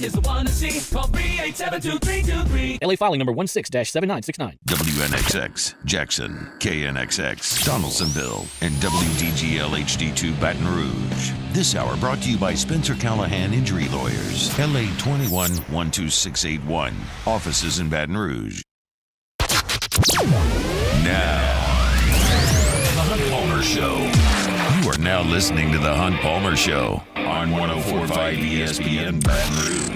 is the one to see. Call 387-2323. LA filing number 16-7969. WNXX, Jackson, KNXX, Donaldsonville, and WDGL HD2 Baton Rouge. This hour brought to you by Spencer Callahan Injury Lawyers, LA 21-12681, offices in Baton Rouge. Now, The Hunt Palmer Show. You are now listening to The Hunt Palmer Show on 104.5 ESPN Baton Rouge.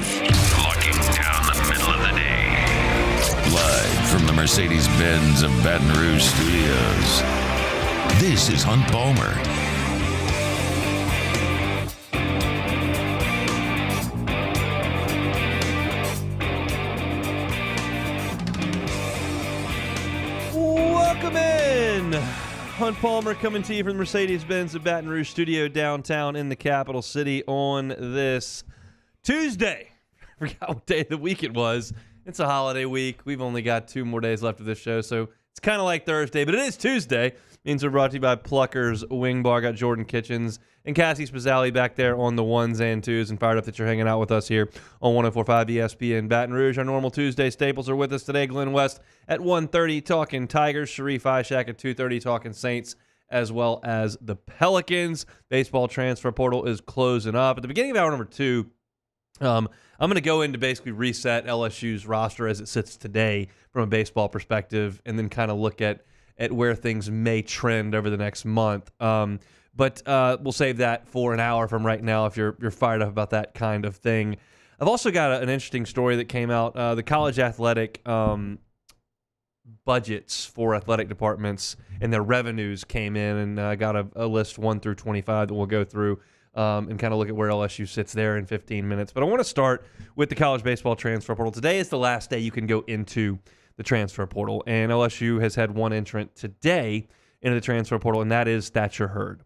Locking down the middle of the day. Live from the Mercedes-Benz of Baton Rouge studios. This is Hunt Palmer. Welcome in. Hunt Palmer coming to you from the Mercedes-Benz of Baton Rouge studio downtown in the capital city on this Tuesday. I forgot what day of the week it was. It's a holiday week. We've only got 2 more days left of this show, so it's kind of like Thursday, but it is Tuesday. Means we're brought to you by Plucker's Wing Bar. Got Jordan Kitchens and Cassie Spazzali back there on the ones and twos, and fired up that you're hanging out with us here on 104.5 ESPN Baton Rouge. Our normal Tuesday staples are with us today. Glenn West at 1:30 talking Tigers, Sharif Ishak at 2:30 talking Saints, as well as the Pelicans. Baseball transfer portal is closing up. At the beginning of hour number 2, I'm going to go in to basically reset LSU's roster as it sits today from a baseball perspective, and then kind of look at where things may trend over the next month. But we'll save that for an hour from right now if you're fired up about that kind of thing. I've also got an interesting story that came out. The college athletic budgets for athletic departments and their revenues came in, and I got a list 1 through 25 that we'll go through and kind of look at where LSU sits there in 15 minutes. But I want to start with the college baseball transfer portal. Today is the last day you can go into the transfer portal, and LSU has had one entrant today into the transfer portal, and that is Thatcher Hurd.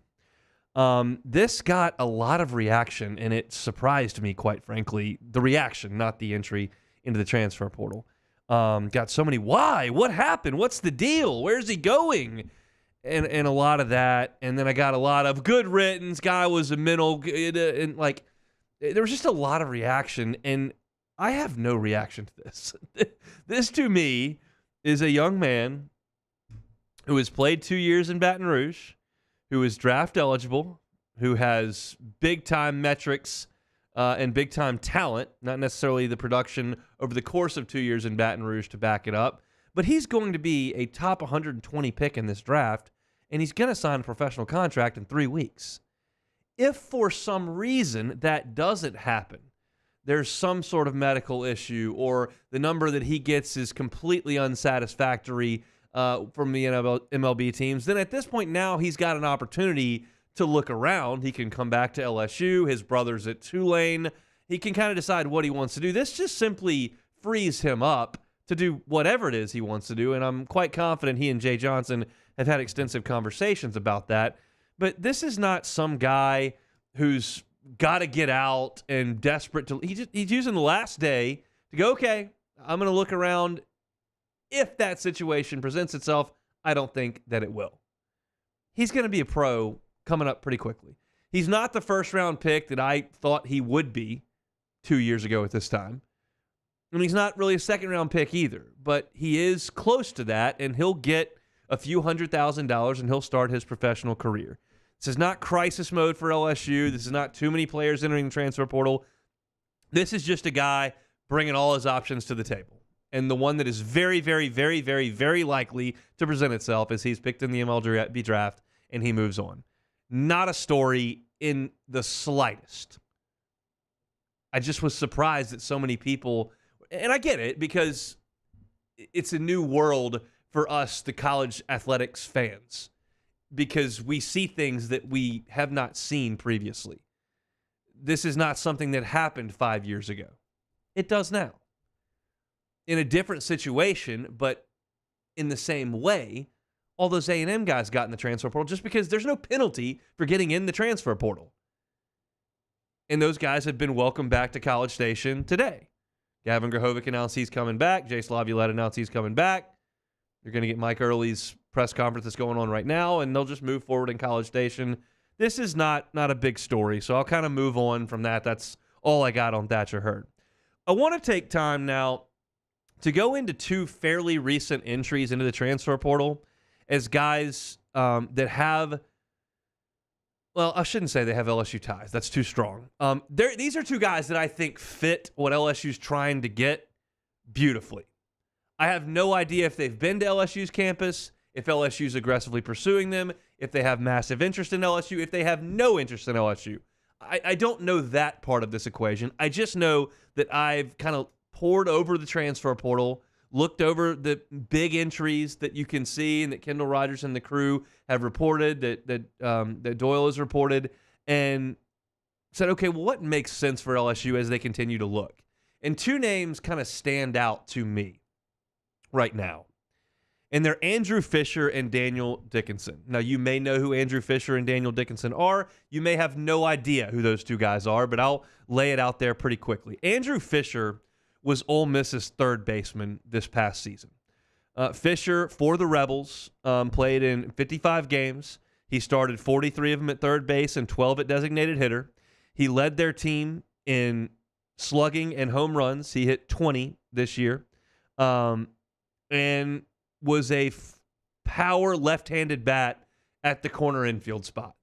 This got a lot of reaction, and it surprised me, quite frankly. The reaction, not the entry into the transfer portal. Got so many, why? What happened? What's the deal? Where's he going? And a lot of that. And then I got a lot of good riddance. Guy was a mental, and like, there was just a lot of reaction, and I have no reaction to this. This, to me, is a young man who has played 2 years in Baton Rouge, who is draft eligible, who has big-time metrics and big-time talent, not necessarily the production over the course of 2 years in Baton Rouge to back it up, but he's going to be a top 120 pick in this draft, and he's going to sign a professional contract in 3 weeks. If for some reason that doesn't happen, there's some sort of medical issue, or the number that he gets is completely unsatisfactory from the MLB teams, then at this point now he's got an opportunity to look around. He can come back to LSU. His brother's at Tulane. He can kind of decide what he wants to do. This just simply frees him up to do whatever it is he wants to do, and I'm quite confident he and Jay Johnson have had extensive conversations about that. But this is not some guy who's got to get out and desperate to. He's using the last day to go, okay, I'm going to look around. If that situation presents itself, I don't think that it will. He's going to be a pro coming up pretty quickly. He's not the first-round pick that I thought he would be 2 years ago at this time. And he's not really a second-round pick either, but he is close to that, and he'll get a few $100,000, and he'll start his professional career. This is not crisis mode for LSU. This is not too many players entering the transfer portal. This is just a guy bringing all his options to the table. And the one that is very, very, very, very, very likely to present itself is he's picked in the MLB draft and he moves on. Not a story in the slightest. I just was surprised that so many people, and I get it because it's a new world for us, the college athletics fans, because we see things that we have not seen previously. This is not something that happened 5 years ago. It does now. In a different situation, but in the same way, all those A&M guys got in the transfer portal just because there's no penalty for getting in the transfer portal. And those guys have been welcomed back to College Station today. Gavin Grahovic announced he's coming back. Jay Slaviolette announced he's coming back. You're going to get Mike Early's press conference that's going on right now, and they'll just move forward in College Station. This is not a big story, so I'll kind of move on from that. That's all I got on Thatcher Hurd. I want to take time now to go into two fairly recent entries into the transfer portal as guys that have, well, I shouldn't say they have LSU ties. That's too strong. These are two guys that I think fit what LSU's trying to get beautifully. I have no idea if they've been to LSU's campus, if LSU's aggressively pursuing them, if they have massive interest in LSU, if they have no interest in LSU. I don't know that part of this equation. I just know that I've kind of poured over the transfer portal, looked over the big entries that you can see and that Kendall Rogers and the crew have reported, that Doyle has reported, and said, okay, well, what makes sense for LSU as they continue to look? And two names kind of stand out to me right now. And they're Andrew Fisher and Daniel Dickinson. Now, you may know who Andrew Fisher and Daniel Dickinson are. You may have no idea who those two guys are, but I'll lay it out there pretty quickly. Andrew Fisher was Ole Miss's third baseman this past season. Fisher, for the Rebels, played in 55 games. He started 43 of them at third base and 12 at designated hitter. He led their team in slugging and home runs. He hit 20 this year. And was a power left-handed bat at the corner infield spot.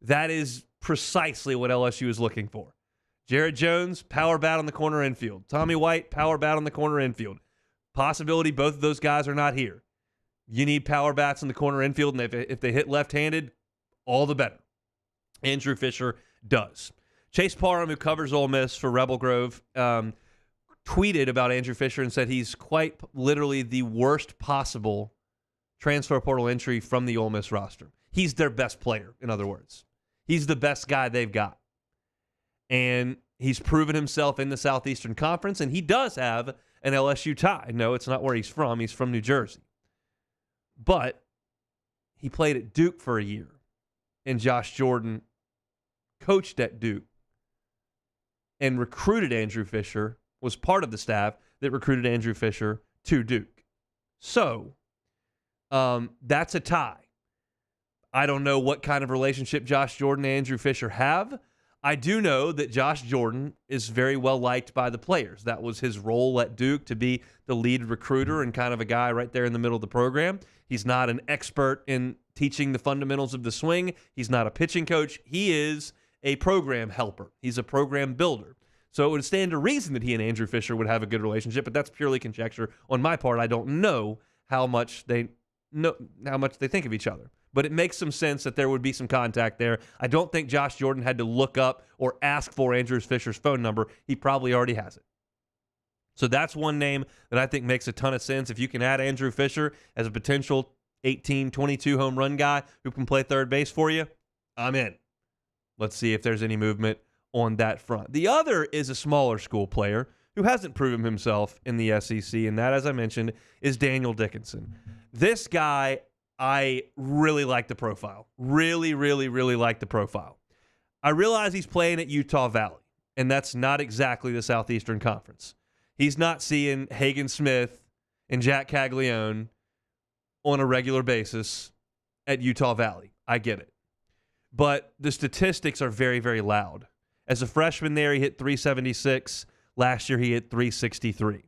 That is precisely what LSU is looking for. Jared Jones, power bat on the corner infield. Tommy White, power bat on the corner infield. Possibility both of those guys are not here. You need power bats in the corner infield, and if they hit left-handed, all the better. Andrew Fisher does. Chase Parham, who covers Ole Miss for Rebel Grove, tweeted about Andrew Fisher and said he's quite literally the worst possible transfer portal entry from the Ole Miss roster. He's their best player, in other words. He's the best guy they've got. And he's proven himself in the Southeastern Conference, and he does have an LSU tie. No, it's not where he's from. He's from New Jersey. But he played at Duke for a year, and Josh Jordan coached at Duke and recruited Andrew Fisher, was part of the staff that recruited Andrew Fisher to Duke. So, that's a tie. I don't know what kind of relationship Josh Jordan and Andrew Fisher have. I do know that Josh Jordan is very well liked by the players. That was his role at Duke, to be the lead recruiter and kind of a guy right there in the middle of the program. He's not an expert in teaching the fundamentals of the swing. He's not a pitching coach. He is a program helper. He's a program builder. So it would stand to reason that he and Andrew Fisher would have a good relationship, but that's purely conjecture on my part. I don't know how much they think of each other. But it makes some sense that there would be some contact there. I don't think Josh Jordan had to look up or ask for Andrew Fisher's phone number. He probably already has it. So that's one name that I think makes a ton of sense. If you can add Andrew Fisher as a potential 18, 22 home run guy who can play third base for you, I'm in. Let's see if there's any movement on that front. The other is a smaller school player who hasn't proven himself in the SEC, and that, as I mentioned, is Daniel Dickinson. This guy, I really like the profile. Really, really, really like the profile. I realize he's playing at Utah Valley, and that's not exactly the Southeastern Conference. He's not seeing Hagen Smith and Jack Caglione on a regular basis at Utah Valley. I get it. But the statistics are very, very loud. As a freshman there, he hit 376. Last year, he hit 363.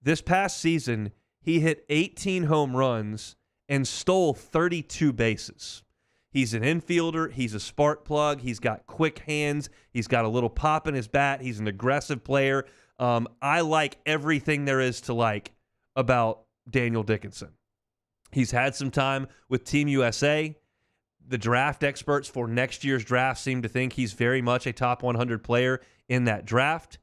This past season, he hit 18 home runs and stole 32 bases. He's an infielder. He's a spark plug. He's got quick hands. He's got a little pop in his bat. He's an aggressive player. I like everything there is to like about Daniel Dickinson. He's had some time with Team USA. The draft experts for next year's draft seem to think he's very much a top 100 player in that draft.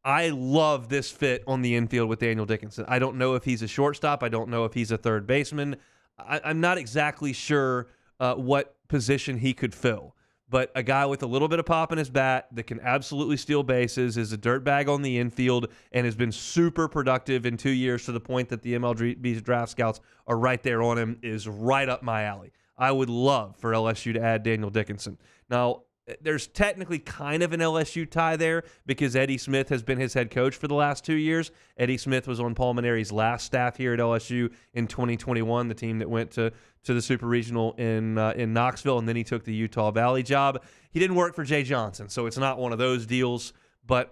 I love this fit on the infield with Daniel Dickinson. I don't know if he's a shortstop. I don't know if he's a third baseman. I'm not exactly sure what position he could fill. But a guy with a little bit of pop in his bat that can absolutely steal bases, is a dirtbag on the infield, and has been super productive in 2 years to the point that the MLB draft scouts are right there on him, is right up my alley. I would love for LSU to add Daniel Dickinson. Now, there's technically kind of an LSU tie there because Eddie Smith has been his head coach for the last 2 years. Eddie Smith was on Paul Maneri's last staff here at LSU in 2021, the team that went to the Super Regional in Knoxville, and then he took the Utah Valley job. He didn't work for Jay Johnson, so it's not one of those deals. But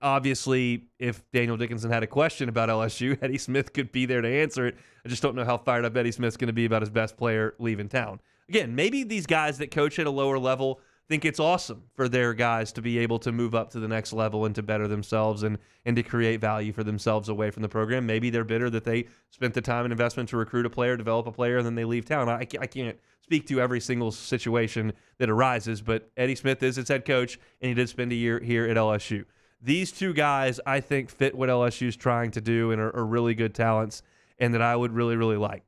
obviously, if Daniel Dickinson had a question about LSU, Eddie Smith could be there to answer it. I just don't know how fired up Eddie Smith's going to be about his best player leaving town. Again, maybe these guys that coach at a lower level think it's awesome for their guys to be able to move up to the next level and to better themselves and to create value for themselves away from the program. Maybe they're bitter that they spent the time and investment to recruit a player, develop a player, and then they leave town. I can't speak to every single situation that arises, but Eddie Smith is its head coach, and he did spend a year here at LSU. These two guys, I think, fit what LSU's trying to do and are really good talents, and that I would really, really like.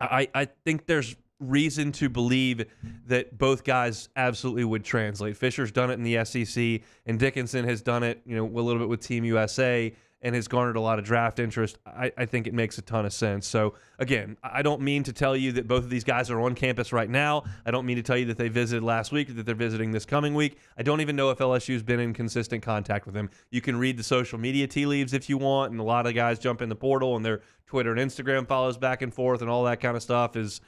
I think there's reason to believe that both guys absolutely would translate. Fisher's done it in the SEC, and Dickinson has done it, a little bit with Team USA and has garnered a lot of draft interest. I think it makes a ton of sense. So, again, I don't mean to tell you that both of these guys are on campus right now. I don't mean to tell you that they visited last week or that they're visiting this coming week. I don't even know if LSU's been in consistent contact with them. You can read the social media tea leaves if you want, and a lot of guys jump in the portal, and their Twitter and Instagram follows back and forth, and all that kind of stuff is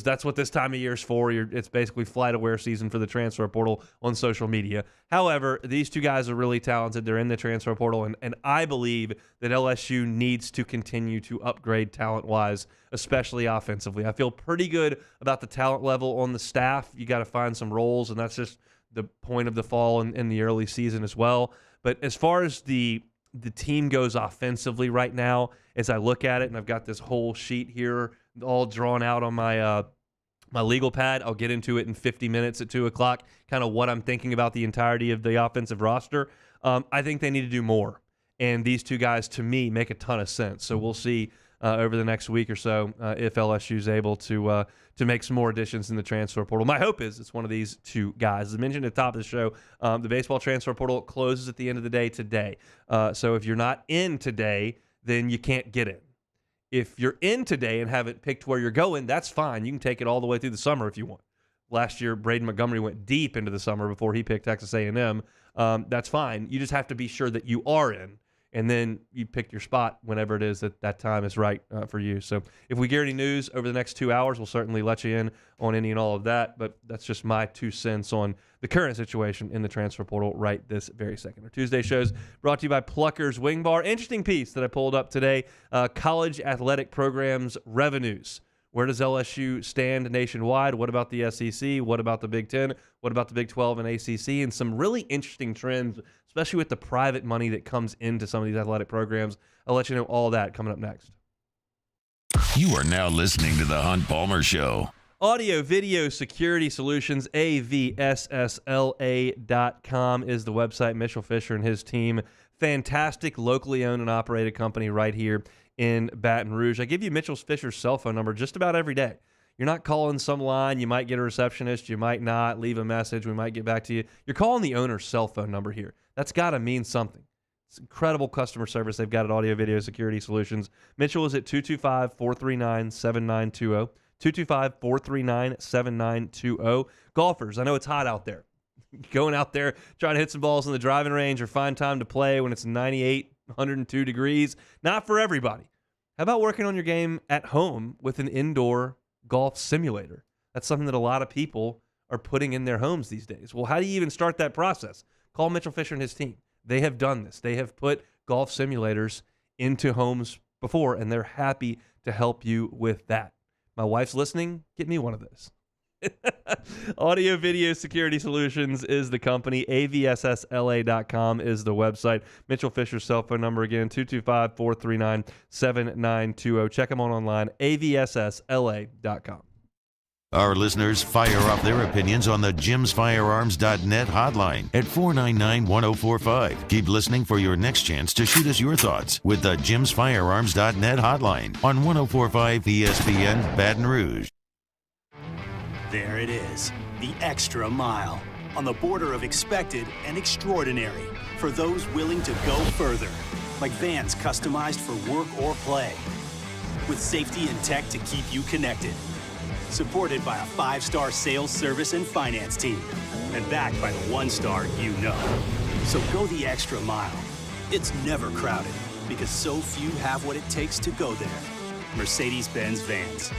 that's what this time of year is for. It's basically flight aware season for the transfer portal on social media. However, these two guys are really talented. They're in the transfer portal, and I believe that LSU needs to continue to upgrade talent-wise, especially offensively. I feel pretty good about the talent level on the staff. You got to find some roles, and that's just the point of the fall in the early season as well. But as far as the team goes offensively right now, as I look at it, and I've got this whole sheet here all drawn out on my my legal pad. I'll get into it in 50 minutes at 2 o'clock, kind of what I'm thinking about the entirety of the offensive roster. I think they need to do more. And these two guys, to me, make a ton of sense. So we'll see over the next week or so if LSU is able to make some more additions in the transfer portal. My hope is it's one of these two guys. As I mentioned at the top of the show, the baseball transfer portal closes at the end of the day today. So if you're not in today, then you can't get in. If you're in today and haven't picked where you're going, that's fine. You can take it all the way through the summer if you want. Last year, Braden Montgomery went deep into the summer before he picked Texas A&M. That's fine. You just have to be sure that you are in, and then you pick your spot whenever it is that time is right for you. So if we get any news over the next 2 hours, we'll certainly let you in on any and all of that, but that's just my 2 cents on the current situation in the transfer portal right this very second. Our Tuesday shows brought to you by Plucker's Wing Bar. Interesting piece that I pulled up today, college athletic programs revenues. Where does LSU stand nationwide? What about the SEC? What about the Big Ten? What about the Big 12 and ACC? And some really interesting trends, especially with the private money that comes into some of these athletic programs. I'll let you know all that coming up next. You are now listening to The Hunt Palmer Show. Audio Video Security Solutions, avssla.com is the website. Mitchell Fisher and his team, fantastic locally owned and operated company right here in Baton Rouge. I give you Mitchell Fisher's cell phone number just about every day. You're not calling some line. You might get a receptionist. You might not. Leave a message. We might get back to you. You're calling the owner's cell phone number here. That's got to mean something. It's incredible customer service they've got at Audio Video Security Solutions. Mitchell is at 225-439-7920. 225-439-7920. Golfers, I know it's hot out there. Going out there trying to hit some balls in the driving range or find time to play when it's 98, 102 degrees. Not for everybody. How about working on your game at home with an indoor golf simulator? That's something that a lot of people are putting in their homes these days. Well, how do you even start that process? Call Mitchell Fisher and his team. They have done this. They have put golf simulators into homes before, and they're happy to help you with that. My wife's listening. Get me one of those. Audio Video Security Solutions is the company. avssla.com is the website. Mitchell Fisher's cell phone number again, 225-439-7920. Check them out online, avssla.com. Our listeners fire off their opinions on the jimsfirearms.net hotline at 499-1045. Keep listening for your next chance to shoot us your thoughts with the jimsfirearms.net hotline on 1045 ESPN Baton Rouge. There it is, the extra mile, on the border of expected and extraordinary for those willing to go further, like vans customized for work or play, with safety and tech to keep you connected. Supported by a 5-star sales, service, and finance team, and backed by the 1-star you know. So go the extra mile. It's never crowded, because so few have what it takes to go there. Mercedes-Benz Vans.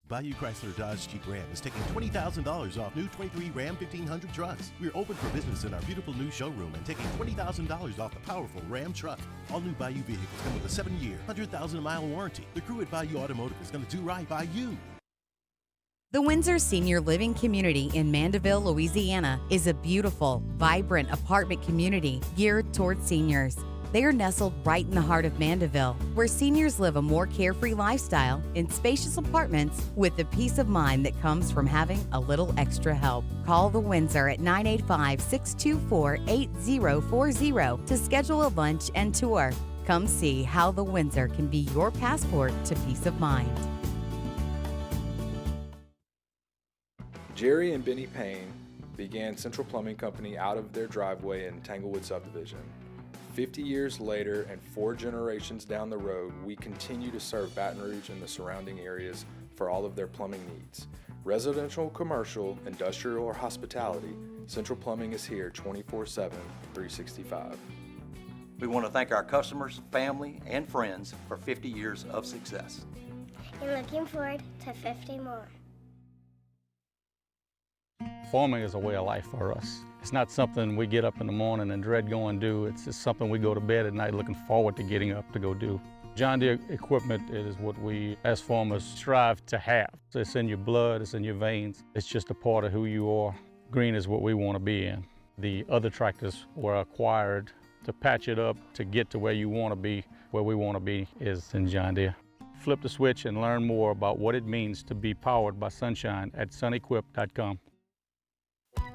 Bayou Chrysler Dodge Jeep Ram is taking $20,000 off new 23 Ram 1500 trucks. We're open for business in our beautiful new showroom and taking $20,000 off the powerful Ram truck. All new Bayou vehicles come with a 7-year, 100,000-mile warranty. The crew at Bayou Automotive is going to do right by you. The Windsor Senior Living Community in Mandeville, Louisiana is a beautiful, vibrant apartment community geared toward seniors. They are nestled right in the heart of Mandeville, where seniors live a more carefree lifestyle in spacious apartments with the peace of mind that comes from having a little extra help. Call the Windsor at 985-624-8040 to schedule a lunch and tour. Come see how the Windsor can be your passport to peace of mind. Jerry and Benny Payne began Central Plumbing Company out of their driveway in Tanglewood Subdivision. 50 years later and 4 generations down the road, we continue to serve Baton Rouge and the surrounding areas for all of their plumbing needs. Residential, commercial, industrial, or hospitality, Central Plumbing is here 24/7, 365. We want to thank our customers, family, and friends for 50 years of success. And looking forward to 50 more. Farming is a way of life for us. It's not something we get up in the morning and dread going do. It's just something we go to bed at night looking forward to getting up to go do. John Deere equipment is what we as farmers strive to have. So it's in your blood, it's in your veins. It's just a part of who you are. Green is what we want to be in. The other tractors were acquired to patch it up to get to where you want to be. Where we want to be is in John Deere. Flip the switch and learn more about what it means to be powered by sunshine at sunequip.com.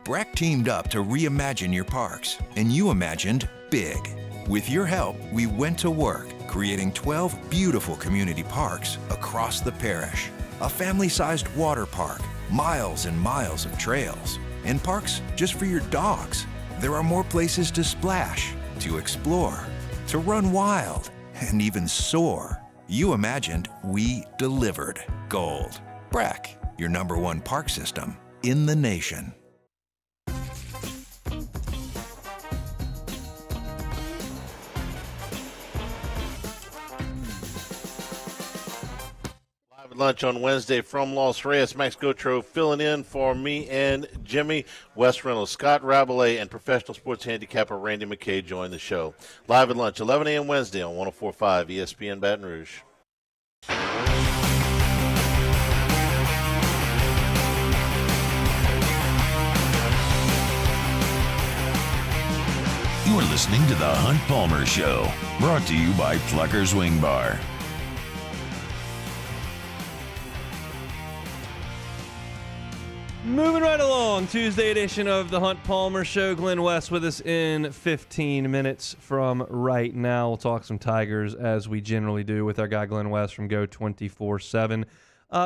BRAC teamed up to reimagine your parks, and you imagined big. With your help, we went to work, creating 12 beautiful community parks across the parish. A family-sized water park, miles and miles of trails, and parks just for your dogs. There are more places to splash, to explore, to run wild, and even soar. You imagined, we delivered. Gold. BRAC, your #1 park system in the nation. Lunch on Wednesday from Los Reyes. Max Gotro filling in for me and Jimmy. Wes Reynolds, Scott Rabelais, and professional sports handicapper Randy McKay join the show. Live at lunch, 11 a.m. Wednesday on 104.5 ESPN Baton Rouge. You are listening to The Hunt Palmer Show, brought to you by Plucker's Wing Bar. Moving right along, Tuesday edition of the Hunt Palmer Show. Glenn West with us in 15 minutes from right now. We'll talk some Tigers as we generally do with our guy Glenn West from Go 24/7.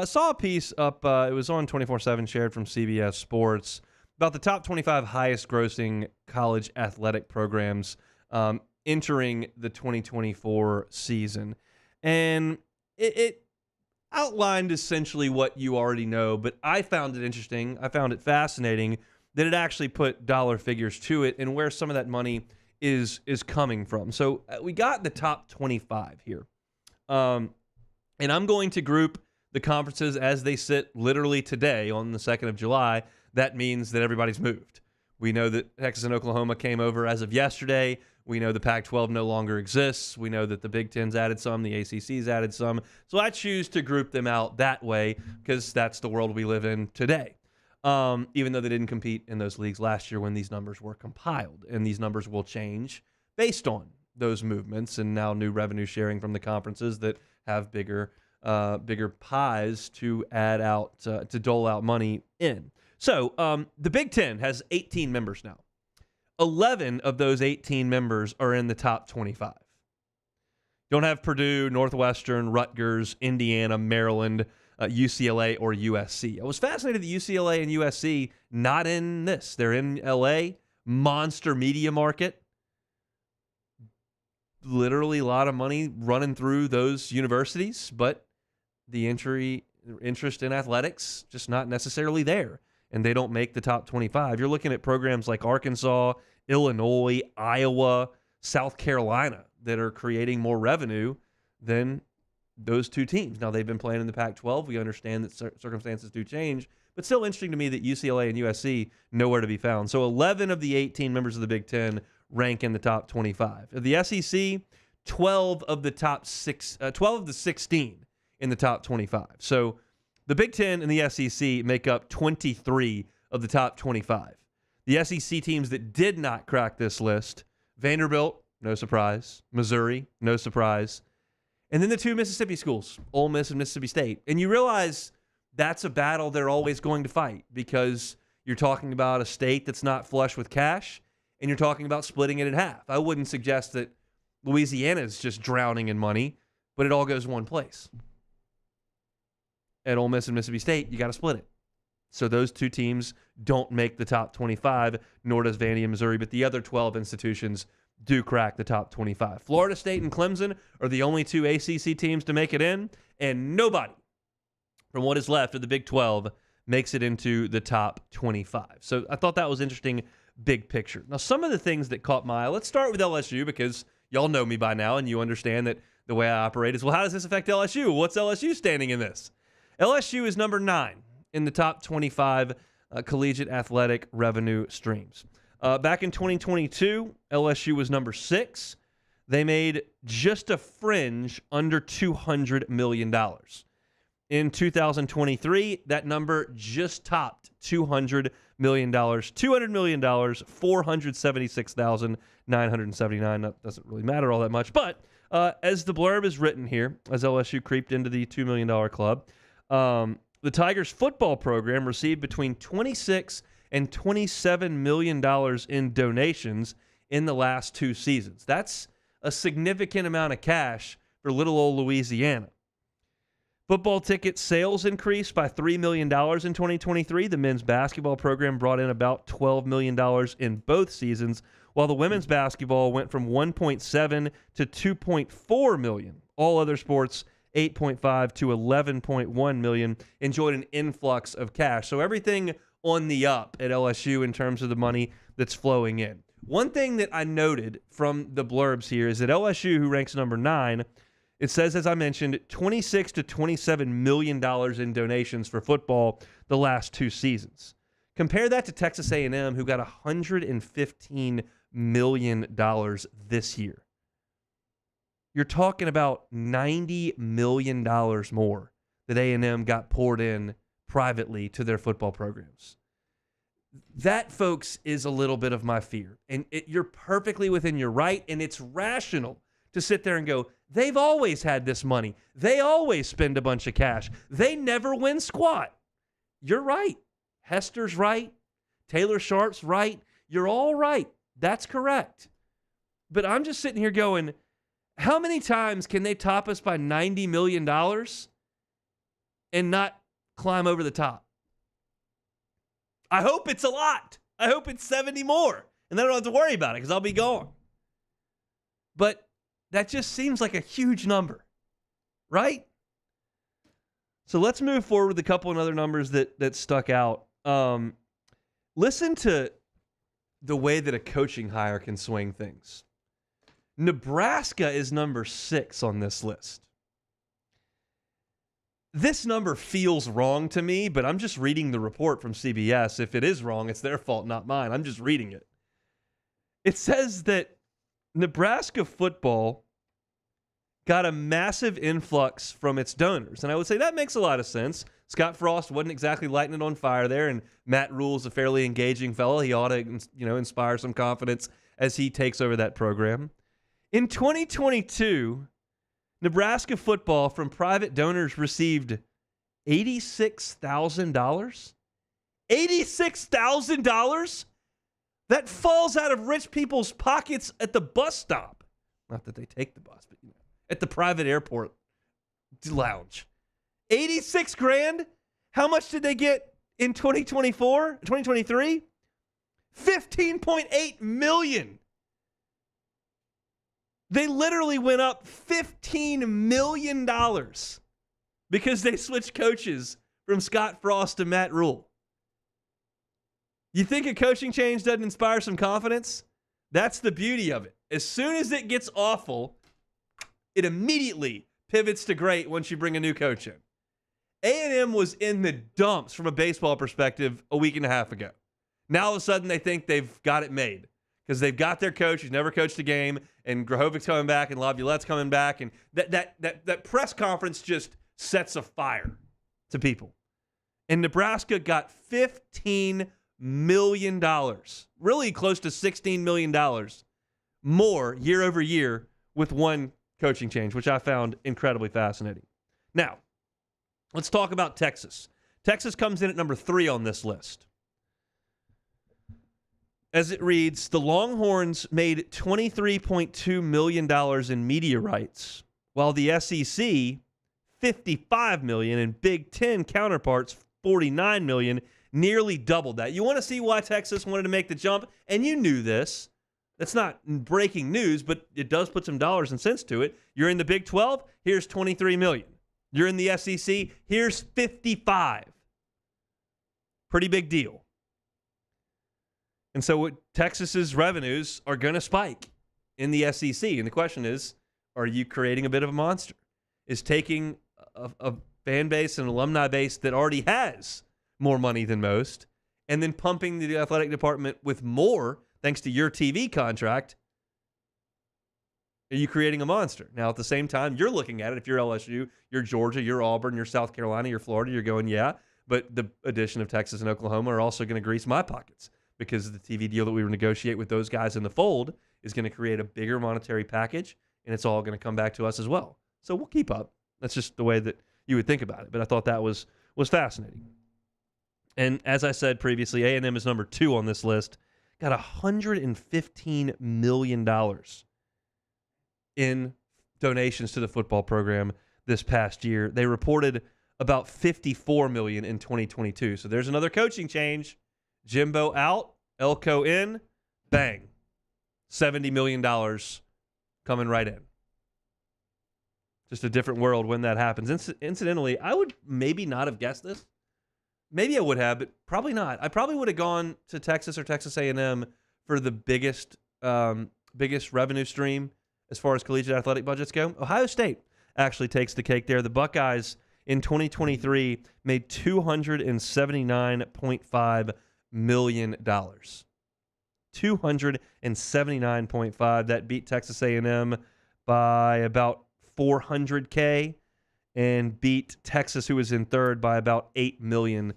Saw a piece up, it was on 24/7, shared from CBS Sports, about the top 25 highest grossing college athletic programs entering the 2024 season. And it outlined essentially what you already know, but I found it interesting. I found it fascinating that it actually put dollar figures to it and where some of that money is coming from. So we got the top 25 here. And I'm going to group the conferences as they sit literally today on the 2nd of July. That means that everybody's moved. We know that Texas and Oklahoma came over as of yesterday. We know the Pac-12 no longer exists. We know that the Big Ten's added some, the ACC's added some. So I choose to group them out that way because that's the world we live in today. Even though they didn't compete in those leagues last year when these numbers were compiled. And these numbers will change based on those movements and now new revenue sharing from the conferences that have bigger pies to add out, to dole out money in. So the Big Ten has 18 members now. 11 of those 18 members are in the top 25. Don't have Purdue, Northwestern, Rutgers, Indiana, Maryland, UCLA, or USC. I was fascinated that UCLA and USC not in this. They're in LA, monster media market. Literally a lot of money running through those universities, but the interest in athletics just not necessarily there. And they don't make the top 25. You're looking at programs like Arkansas, Illinois, Iowa, South Carolina that are creating more revenue than those two teams. Now, they've been playing in the Pac-12. We understand that circumstances do change, but still interesting to me that UCLA and USC nowhere to be found. So 11 of the 18 members of the Big Ten rank in the top 25. Of the SEC, 12 of the 16 in the top 25. So the Big Ten and the SEC make up 23 of the top 25. The SEC teams that did not crack this list, Vanderbilt, no surprise. Missouri, no surprise. And then the two Mississippi schools, Ole Miss and Mississippi State. And you realize that's a battle they're always going to fight because you're talking about a state that's not flush with cash and you're talking about splitting it in half. I wouldn't suggest that Louisiana is just drowning in money, but it all goes one place. At Ole Miss and Mississippi State, you got to split it. So those two teams don't make the top 25, nor does Vandy and Missouri, but the other 12 institutions do crack the top 25. Florida State and Clemson are the only two ACC teams to make it in, and nobody from what is left of the Big 12 makes it into the top 25. So I thought that was interesting, big picture. Now, some of the things that caught my eye, let's start with LSU because y'all know me by now and you understand that the way I operate is, well, how does this affect LSU? What's LSU standing in this? LSU is number 9 in the top 25 collegiate athletic revenue streams. Back in 2022, LSU was number 6. They made just a fringe under $200 million. In 2023, that number just topped $200 million. $200 million, $476,979. That doesn't really matter all that much. But as the blurb is written here, as LSU creeped into the $2 million club, the Tigers football program received between $26 and $27 million in donations in the last 2 seasons. That's a significant amount of cash for little old Louisiana. Football ticket sales increased by $3 million in 2023. The men's basketball program brought in about $12 million in both seasons, while the women's basketball went from $1.7 to $2.4 million. All other sports, $8.5 to $11.1 million, enjoyed an influx of cash. So everything on the up at LSU in terms of the money that's flowing in. One thing that I noted from the blurbs here is that LSU, who ranks number 9, it says, as I mentioned, $26 to $27 million in donations for football the last 2 seasons. Compare that to Texas A&M, who got $115 million this year. You're talking about $90 million more that A&M got poured in privately to their football programs. That, folks, is a little bit of my fear. And you're perfectly within your right, and it's rational to sit there and go, they've always had this money. They always spend a bunch of cash. They never win squat. You're right. Hester's right. Taylor Sharp's right. You're all right. That's correct. But I'm just sitting here going, how many times can they top us by $90 million and not climb over the top? I hope it's a lot. I hope it's 70 more. And then I don't have to worry about it because I'll be gone. But that just seems like a huge number, right? So let's move forward with a couple of other numbers that stuck out. Listen to the way that a coaching hire can swing things. Nebraska is number 6 on this list. This number feels wrong to me, but I'm just reading the report from CBS. If it is wrong, it's their fault, not mine. I'm just reading it. It says that Nebraska football got a massive influx from its donors. And I would say that makes a lot of sense. Scott Frost wasn't exactly lighting it on fire there, and Matt Rule's a fairly engaging fellow. He ought to, inspire some confidence as he takes over that program. In 2022, Nebraska football from private donors received $86,000. $86,000? That falls out of rich people's pockets at the bus stop. Not that they take the bus, but at the private airport lounge. 86 grand? How much did they get in 2023? $15.8 million. They literally went up $15 million because they switched coaches from Scott Frost to Matt Rule. You think a coaching change doesn't inspire some confidence? That's the beauty of it. As soon as it gets awful, it immediately pivots to great once you bring a new coach in. A&M was in the dumps from a baseball perspective a week and a half ago. Now all of a sudden they think they've got it made because they've got their coach who's never coached a game, and Grahovic's coming back and Laviolette's coming back, and that press conference just sets a fire to people. And Nebraska got $15 million, really close to $16 million more year over year with one coaching change, which I found incredibly fascinating. Now, let's talk about Texas. Texas comes in at number 3 on this list. As it reads, the Longhorns made $23.2 million in media rights, while the SEC, $55 million, and Big Ten counterparts, $49 million, nearly doubled that. You want to see why Texas wanted to make the jump? And you knew this. That's not breaking news, but it does put some dollars and cents to it. You're in the Big 12, here's $23 million. You're in the SEC, here's $55. Pretty big deal. And so Texas's revenues are going to spike in the SEC. And the question is, are you creating a bit of a monster? Is taking a fan base and alumni base that already has more money than most and then pumping the athletic department with more thanks to your TV contract, are you creating a monster? Now, at the same time, you're looking at it. If you're LSU, you're Georgia, you're Auburn, you're South Carolina, you're Florida, you're going, yeah, but the addition of Texas and Oklahoma are also going to grease my pockets, because the TV deal that we negotiate with those guys in the fold is going to create a bigger monetary package, and it's all going to come back to us as well. So we'll keep up. That's just the way that you would think about it. But I thought that was fascinating. And as I said previously, A&M is number 2 on this list. Got $115 million in donations to the football program this past year. They reported about $54 million in 2022. So there's another coaching change. Jimbo out, Elko in, bang. $70 million coming right in. Just a different world when that happens. Incidentally, I would maybe not have guessed this. Maybe I would have, but probably not. I probably would have gone to Texas or Texas A&M for the biggest revenue stream as far as collegiate athletic budgets go. Ohio State actually takes the cake there. The Buckeyes in 2023 made $279.5 million. 279.5. That beat Texas A&M by about $400K and beat Texas, who was in third, by about $8 million.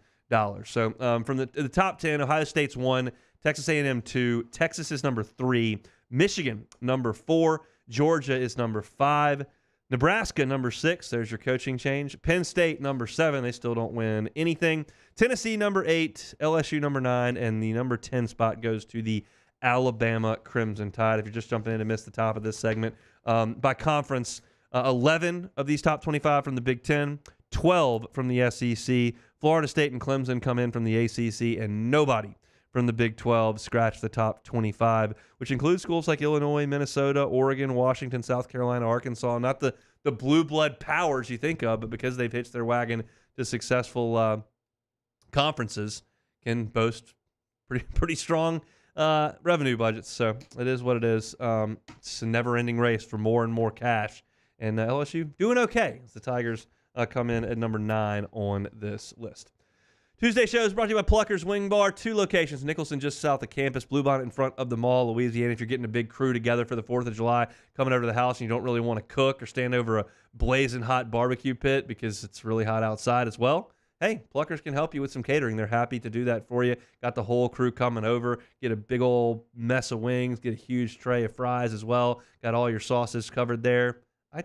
So from the top 10, Ohio State's 1, Texas A&M 2, Texas is number 3, Michigan number 4, Georgia is number 5, Nebraska number 6, there's your coaching change, Penn State number 7, they still don't win anything, Tennessee number 8, LSU number 9, and the number 10 spot goes to the Alabama Crimson Tide. If you're just jumping in to miss the top of this segment, by conference, 11 of these top 25 from the Big 10, 12 from the SEC, Florida State and Clemson come in from the ACC, and nobody from the Big 12 scratch the top 25, which includes schools like Illinois, Minnesota, Oregon, Washington, South Carolina, Arkansas, not the blue blood powers you think of, but because they've hitched their wagon to successful conferences, can boast pretty strong revenue budgets. So it is what it is. It's a never-ending race for more and more cash. And LSU doing okay as the Tigers come in at number 9 on this list. Tuesday show is brought to you by Plucker's Wing Bar. 2 locations, Nicholson just south of campus, Bluebonnet in front of the mall, Louisiana. If you're getting a big crew together for the 4th of July, coming over to the house and you don't really want to cook or stand over a blazing hot barbecue pit because it's really hot outside as well, hey, Pluckers can help you with some catering. They're happy to do that for you. Got the whole crew coming over. Get a big old mess of wings. Get a huge tray of fries as well. Got all your sauces covered there. I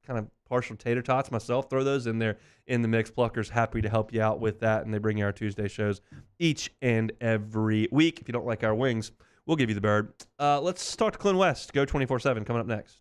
kind of partial tater tots myself. Throw those in there in the mix. Pluckers happy to help you out with that, and they bring you our Tuesday shows each and every week. If you don't like our wings, we'll give you the bird. Let's talk to Clint West. Go 24/7 coming up next.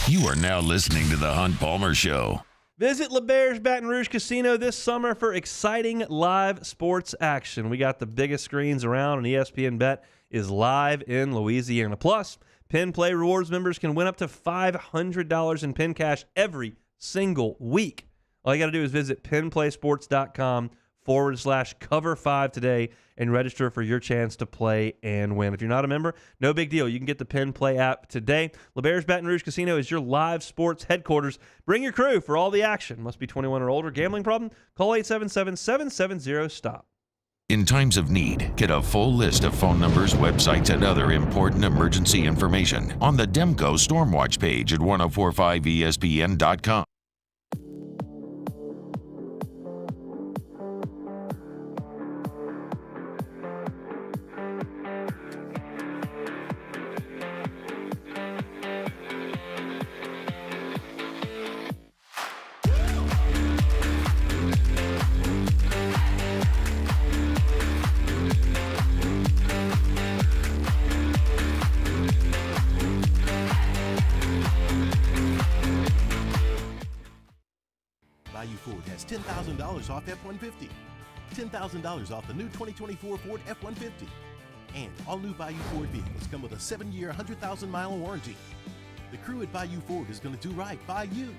You are now listening to The Hunt Palmer Show. Visit LeBear's Baton Rouge Casino this summer for exciting live sports action. We got the biggest screens around, and ESPN Bet is live in Louisiana. Plus, Pin Play Rewards members can win up to $500 in pin cash every single week. All you got to do is visit pinplaysports.com LeBears.com/cover5 today and register for your chance to play and win. If you're not a member, no big deal. You can get the Penn Play app today. LeBears Baton Rouge Casino is your live sports headquarters. Bring your crew for all the action. Must be 21 or older. Gambling problem? Call 877-770-STOP. In times of need, get a full list of phone numbers, websites, and other important emergency information on the Demco Stormwatch page at 1045ESPN.com. Bayou Ford has $10,000 off F-150. $10,000 off the new 2024 Ford F-150. And all new Bayou Ford vehicles come with a 7-year, 100,000-mile warranty. The crew at Bayou Ford is going to do right by you.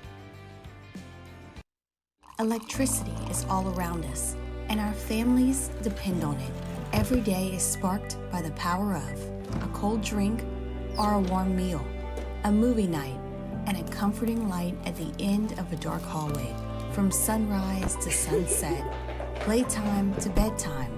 Electricity is all around us, and our families depend on it. Every day is sparked by the power of a cold drink or a warm meal, a movie night, and a comforting light at the end of a dark hallway. From sunrise to sunset, playtime to bedtime,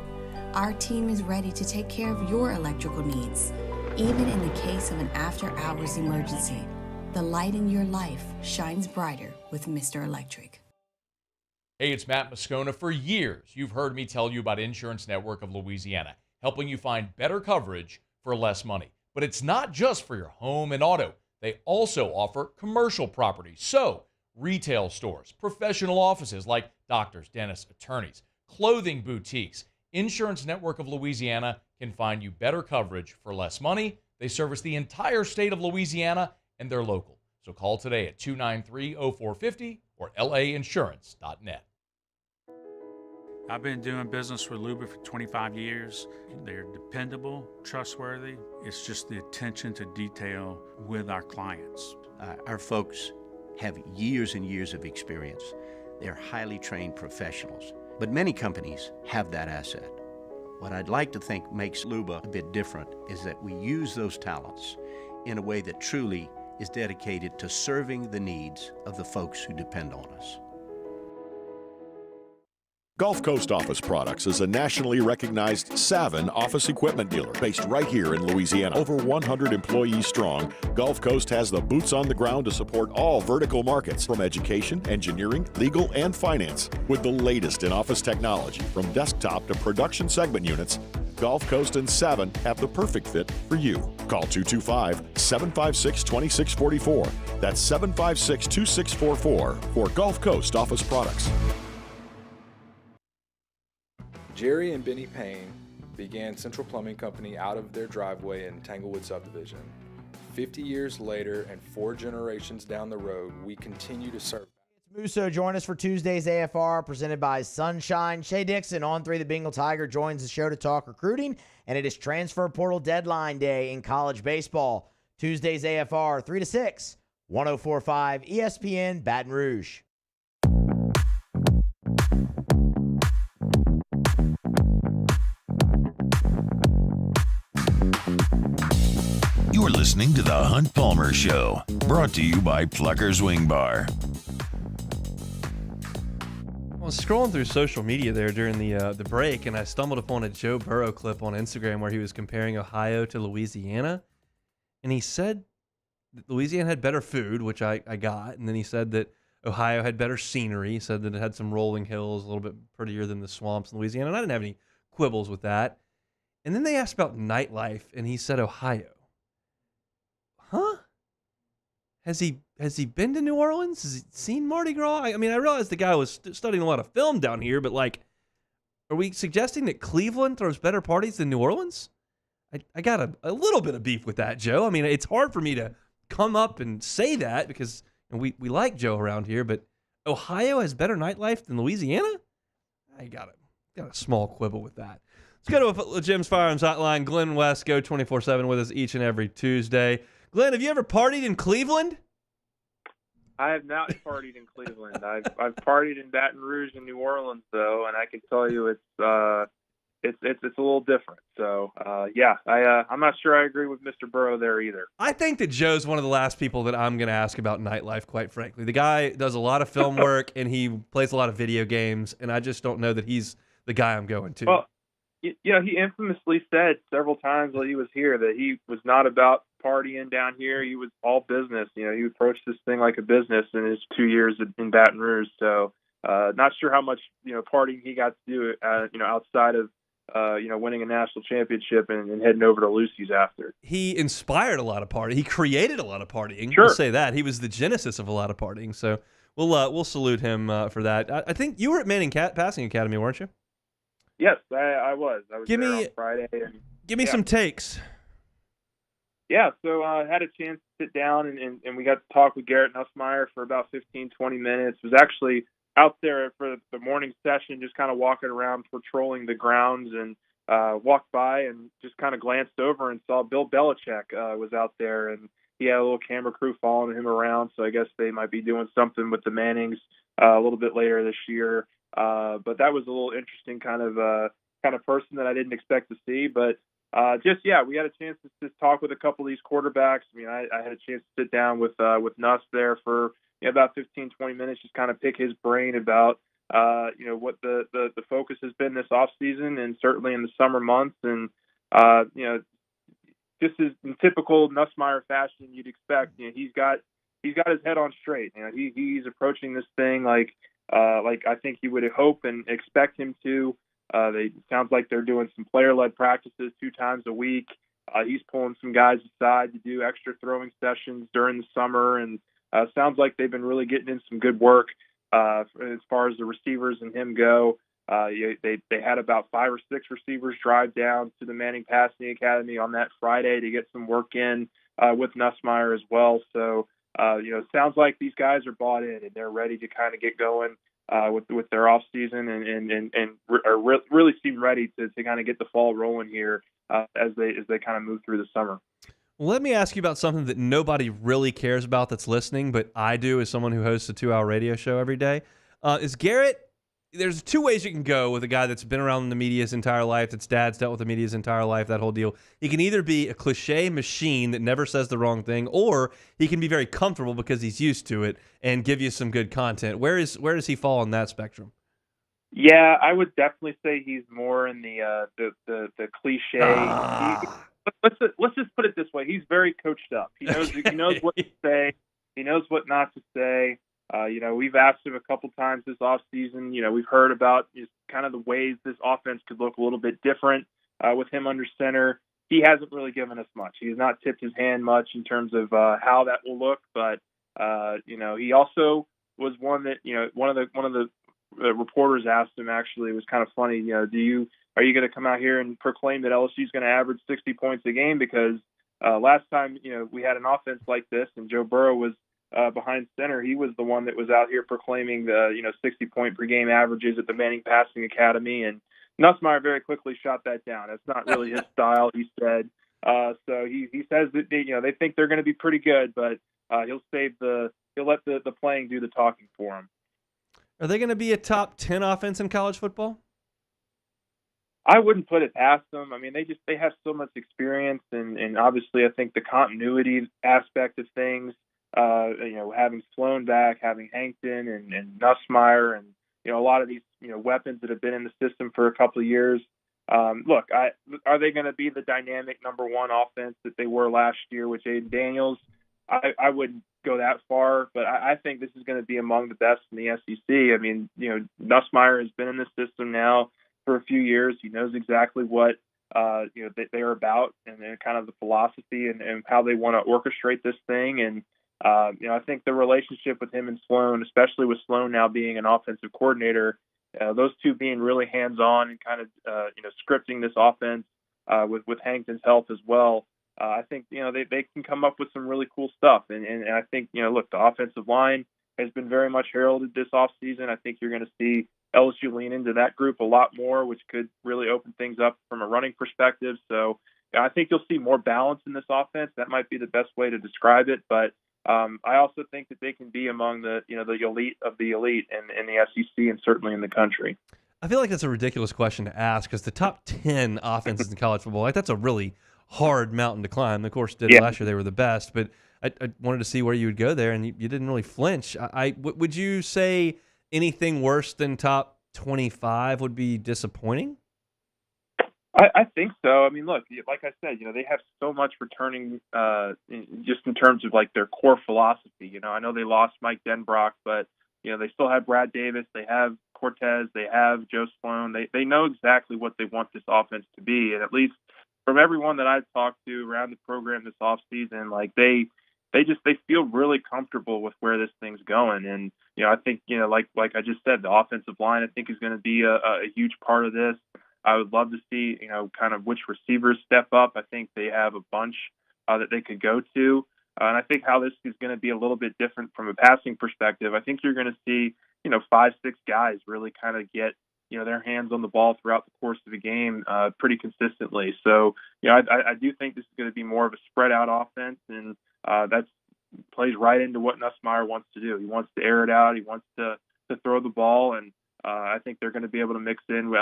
our team is ready to take care of your electrical needs. Even in the case of an after-hours emergency, the light in your life shines brighter with Mr. Electric. Hey, it's Matt Moscona. For years, you've heard me tell you about Insurance Network of Louisiana, helping you find better coverage for less money. But it's not just for your home and auto. They also offer commercial property. So, retail stores, professional offices like doctors, dentists, attorneys, clothing boutiques. Insurance Network of Louisiana can find you better coverage for less money. They service the entire state of Louisiana, and they're local. So call today at 293-0450 or lainsurance.net. I've been doing business with Luba for 25 years. They're dependable, trustworthy. It's just the attention to detail with our clients. Our folks have years and years of experience. They're highly trained professionals, but many companies have that asset. What I'd like to think makes Luba a bit different is that we use those talents in a way that truly is dedicated to serving the needs of the folks who depend on us. Gulf Coast Office Products is a nationally recognized Savin office equipment dealer based right here in Louisiana. Over 100 employees strong, Gulf Coast has the boots on the ground to support all vertical markets, from education, engineering, legal, and finance. With the latest in office technology, from desktop to production segment units, Gulf Coast and Savin have the perfect fit for you. Call 225-756-2644. That's 756-2644 for Gulf Coast Office Products. Jerry and Benny Payne began Central Plumbing Company out of their driveway in Tanglewood subdivision. 50 years later and 4 generations down the road, we continue to serve. Musso, join us for Tuesday's AFR presented by Sunshine. Shay Dixon on 3, the Bengal Tiger, joins the show to talk recruiting, and it is transfer portal deadline day in college baseball. Tuesday's AFR 3 to 6, 104.5 ESPN Baton Rouge. You're listening to The Hunt Palmer Show, brought to you by Plucker's Wing Bar. I was scrolling through social media there during the break, and I stumbled upon a Joe Burrow clip on Instagram where he was comparing Ohio to Louisiana, and he said that Louisiana had better food, which I got, and then he said that Ohio had better scenery. He said that it had some rolling hills, a little bit prettier than the swamps in Louisiana, and I didn't have any quibbles with that. And then they asked about nightlife, and he said Ohio. Huh? Has he been to New Orleans? Has he seen Mardi Gras? I mean, I realized the guy was studying a lot of film down here, but like, are we suggesting that Cleveland throws better parties than New Orleans? I got a little bit of beef with that, Joe. I mean, it's hard for me to come up and say that because we like Joe around here, but Ohio has better nightlife than Louisiana? I got a small quibble with that. Let's go to Jim's Firearms Hotline. Glenn West, go 24/7 with us each and every Tuesday. Glenn, have you ever partied in Cleveland? I have not partied in Cleveland. I've partied in Baton Rouge and New Orleans, though, and I can tell you it's a little different. So I'm not sure I agree with Mr. Burrow there either. I think that Joe's one of the last people that I'm going to ask about nightlife, quite frankly. The guy does a lot of film work and he plays a lot of video games, and I just don't know that he's the guy I'm going to. Well, he infamously said several times while he was here that he was not about partying down here. He was all business. He approached this thing like a business in his 2 years in Baton Rouge. So not sure how much partying he got to do outside of winning a national championship and heading over to Lucy's after. He inspired a lot of partying. He created a lot of partying. Sure. We'll say that. He was the genesis of a lot of partying. So we'll salute him for that. I think you were at Manning Passing Academy, weren't you? Yes, I was. I was there on Friday. Give me some takes. Yeah, so I had a chance to sit down and we got to talk with Garrett Nussmeier for about 15, 20 minutes. Was actually out there for the morning session, just kind of walking around, patrolling the grounds, and walked by and just kind of glanced over and saw Bill Belichick was out there, and he had a little camera crew following him around. So I guess they might be doing something with the Mannings a little bit later this year. But that was a little interesting kind of person that I didn't expect to see. But we had a chance to just talk with a couple of these quarterbacks. I mean, I had a chance to sit down with Nuss there for about 15, 20 minutes, just kind of pick his brain about what the focus has been this off season and certainly in the summer months. And just as in typical Nussmeier fashion, you'd expect. He's got his head on straight. He's approaching this thing like I think you would hope and expect him to. It sounds like they're doing some player-led practices 2 times a week. He's pulling some guys aside to do extra throwing sessions during the summer, and sounds like they've been really getting in some good work as far as the receivers and him go. They had about 5 or 6 receivers drive down to the Manning Passing Academy on that Friday to get some work in with Nussmeier as well. So, sounds like these guys are bought in and they're ready to kind of get going with their off season and really seem ready to kind of get the fall rolling here as they kind of move through the summer. Well, let me ask you about something that nobody really cares about that's listening, but I do as someone who hosts a 2-hour radio show every day. Is Garrett, there's 2 ways you can go with a guy that's been around the media his entire life, that's dad's dealt with the media his entire life, that whole deal. He can either be a cliche machine that never says the wrong thing, or he can be very comfortable because he's used to it and give you some good content. Where does he fall on that spectrum? Yeah, I would definitely say he's more in the cliche. Let's just put it this way: he's very coached up. He knows what to say. He knows what not to say. We've asked him a couple times this offseason. We've heard about just kind of the ways this offense could look a little bit different with him under center. He hasn't really given us much. He's not tipped his hand much in terms of how that will look. But he also was one that one of the reporters asked him. Actually, it was kind of funny. Are you going to come out here and proclaim that LSU is going to average 60 points a game? Because last time we had an offense like this and Joe Burrow was behind center, he was the one that was out here proclaiming the 60-point per game averages at the Manning Passing Academy, and Nussmeier very quickly shot that down. That's not really his style, he said. So he says that they think they're going to be pretty good, but he'll let the playing do the talking for him. Are they going to be a top 10 offense in college football? I wouldn't put it past them. I mean, they have so much experience, and obviously I think the continuity aspect of things. Having Sloan back, having Hankton and Nussmeier, and a lot of these weapons that have been in the system for a couple of years. Look, are they going to be the dynamic number 1 offense that they were last year with Jaden Daniels? I wouldn't go that far, but I think this is going to be among the best in the SEC. I mean, Nussmeier has been in the system now for a few years. He knows exactly what they're about and kind of the philosophy and how they want to orchestrate this thing. And I think the relationship with him and Sloan, especially with Sloan now being an offensive coordinator, those two being really hands-on and kind of scripting this offense with Hankton's help as well. I think they can come up with some really cool stuff. And I think look, the offensive line has been very much heralded this offseason. I think you're going to see LSU lean into that group a lot more, which could really open things up from a running perspective. So I think you'll see more balance in this offense. That might be the best way to describe it. But I also think that they can be among the elite of the elite in the SEC and certainly in the country. I feel like that's a ridiculous question to ask because the top 10 offenses in college football, like that's a really hard mountain to climb. Of course, last year they were the best, but I wanted to see where you would go there, and you didn't really flinch. Would you say anything worse than top 25 would be disappointing? I think so. I mean, look, like I said, they have so much returning just in terms of like their core philosophy. I know they lost Mike Denbrock, but they still have Brad Davis, they have Cortez, they have Joe Sloan. They know exactly what they want this offense to be, and at least from everyone that I've talked to around the program this offseason, like they feel really comfortable with where this thing's going. And I think like I just said, the offensive line I think is going to be a huge part of this. I would love to see kind of which receivers step up. I think they have a bunch that they could go to. And I think how this is going to be a little bit different from a passing perspective. I think you're going to see, 5-6 guys really kind of get, their hands on the ball throughout the course of the game pretty consistently. So, I do think this is going to be more of a spread out offense, and that plays right into what Nussmeier wants to do. He wants to air it out. He wants to throw the ball, and I think they're going to be able to mix in,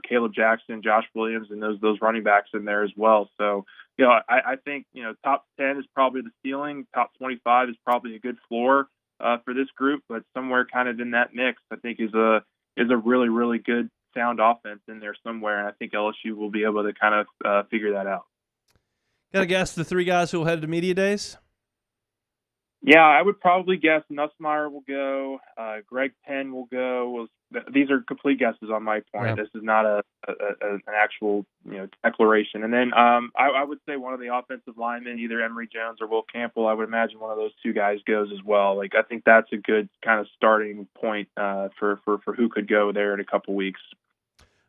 Caleb Jackson, Josh Williams, and those running backs in there as well. So, I think, top 10 is probably the ceiling. Top 25 is probably a good floor for this group, but somewhere kind of in that mix, I think is a really, really good sound offense in there somewhere. And I think LSU will be able to kind of figure that out. Got to guess the 3 guys who will head to media days? Yeah, I would probably guess Nussmeier will go. Greg Penn will go. These are complete guesses on my point. Yeah. This is not an actual declaration. And then I would say one of the offensive linemen, either Emory Jones or Will Campbell. I would imagine one of those 2 guys goes as well. Like I think that's a good kind of starting point for who could go there in a couple weeks.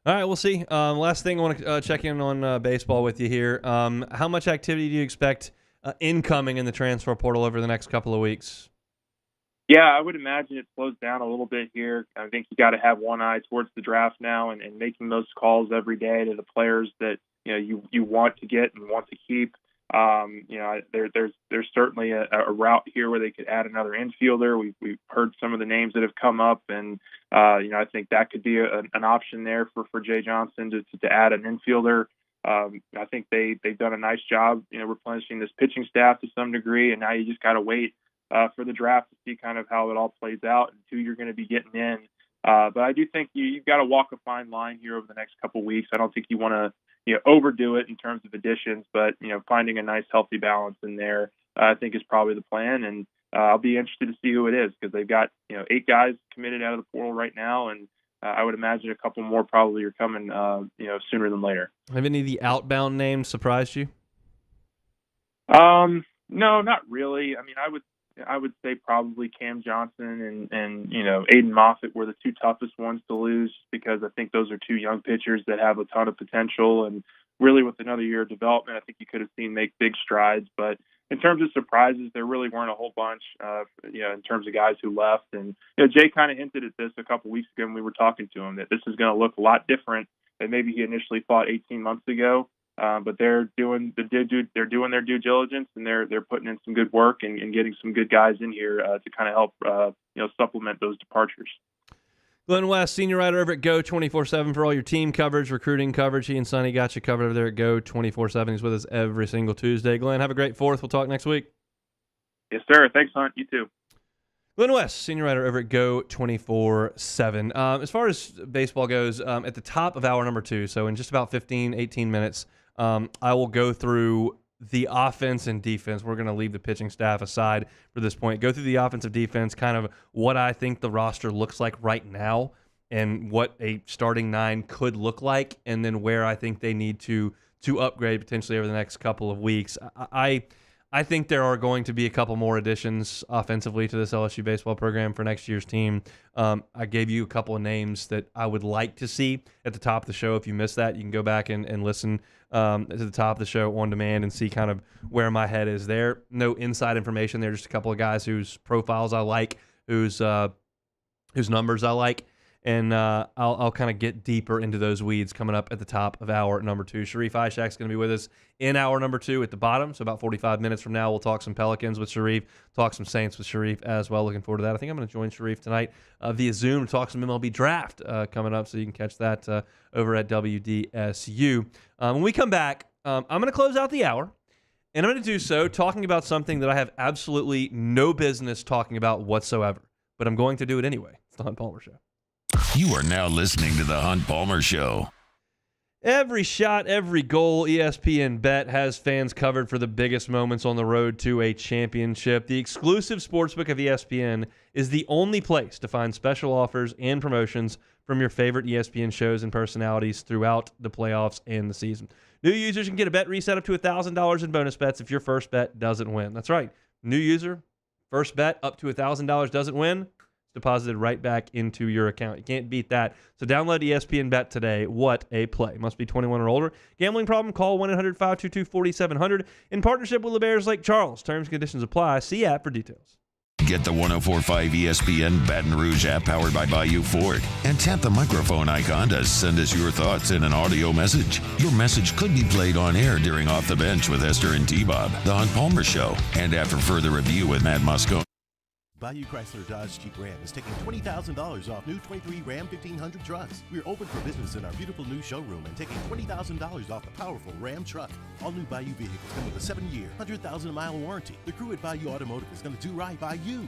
All right, we'll see. Last thing, I want to check in on baseball with you here. How much activity do you expect incoming in the transfer portal over the next couple of weeks? Yeah, I would imagine it slows down a little bit here. I think you got to have one eye towards the draft now and making those calls every day to the players that you want to get and want to keep. There's certainly a route here where they could add another infielder. We've heard some of the names that have come up, and I think that could be an option there for Jay Johnson to add an infielder. I think they've done a nice job, replenishing this pitching staff to some degree, and now you just got to wait for the draft to see kind of how it all plays out and who you're going to be getting in. But I do think you've got to walk a fine line here over the next couple of weeks. I don't think you want to overdo it in terms of additions, but finding a nice healthy balance in there, I think is probably the plan. And I'll be interested to see who it is because they've got 8 guys committed out of the portal right now, and I would imagine a couple more probably are coming sooner than later. Have any of the outbound names surprised you? No, not really. I mean, I would say probably Cam Johnson and Aiden Moffitt were the 2 toughest ones to lose because I think those are 2 young pitchers that have a ton of potential, and really with another year of development, I think you could have seen make big strides. But in terms of surprises, there really weren't a whole bunch, in terms of guys who left. And Jay kind of hinted at this a couple weeks ago when we were talking to him that this is going to look a lot different than maybe he initially thought 18 months ago. But they're doing their due diligence, and they're putting in some good work and getting some good guys in here to kind of help supplement those departures. Glenn West, senior writer over at Go 24/7 for all your team coverage, recruiting coverage. He and Sonny got you covered over there at Go 24/7. He's with us every single Tuesday. Glenn, have a great 4th. We'll talk next week. Yes, sir. Thanks, Hunt. You too. Glenn West, senior writer over at Go 24/7. As far as baseball goes, at the top of hour number 2, so in just about 15, 18 minutes, I will go through the offense and defense. We're going to leave the pitching staff aside for this point. Go through the offensive defense, kind of what I think the roster looks like right now and what a starting 9 could look like, and then where I think they need to upgrade potentially over the next couple of weeks. I think there are going to be a couple more additions offensively to this LSU baseball program for next year's team. I gave you a couple of names that I would like to see at the top of the show. If you missed that, you can go back and listen to the top of the show on demand and see kind of where my head is there. No inside information there, just a couple of guys whose profiles I like, whose numbers I like. and I'll kind of get deeper into those weeds coming up at the top of hour number 2. Sharif Ishak's going to be with us in hour number 2 at the bottom, so about 45 minutes from now, we'll talk some Pelicans with Sharif, talk some Saints with Sharif as well. Looking forward to that. I think I'm going to join Sharif tonight via Zoom to talk some MLB draft coming up, so you can catch that over at WDSU. When we come back, I'm going to close out the hour, and I'm going to do so talking about something that I have absolutely no business talking about whatsoever, but I'm going to do it anyway. It's the Hunt Palmer Show. You are now listening to the Hunt Palmer Show. Every shot, every goal, ESPN Bet has fans covered for the biggest moments on the road to a championship. The exclusive sportsbook of ESPN is the only place to find special offers and promotions from your favorite ESPN shows and personalities throughout the playoffs and the season. New users can get a bet reset up to $1,000 in bonus bets if your first bet doesn't win. That's right. New user, first bet up to $1,000 doesn't win, deposited right back into your account. You can't beat that. So download ESPN Bet today. What a play. Must be 21 or older. Gambling problem? Call 1-800-522-4700 in partnership with LeBears Lake Charles. Terms and conditions apply. See app for details. Get the 104.5 ESPN Baton Rouge app powered by Bayou Ford and tap the microphone icon to send us your thoughts in an audio message. Your message could be played on air during Off the Bench with Esther and T-Bob, The Hunt Palmer Show, and after further review with Matt Moscone. Bayou Chrysler Dodge Jeep Ram is taking $20,000 off new 23 Ram 1500 trucks. We're open for business in our beautiful new showroom and taking $20,000 off the powerful Ram truck. All new Bayou vehicles come with a 7-year, 100,000-mile warranty. The crew at Bayou Automotive is going to do right by you.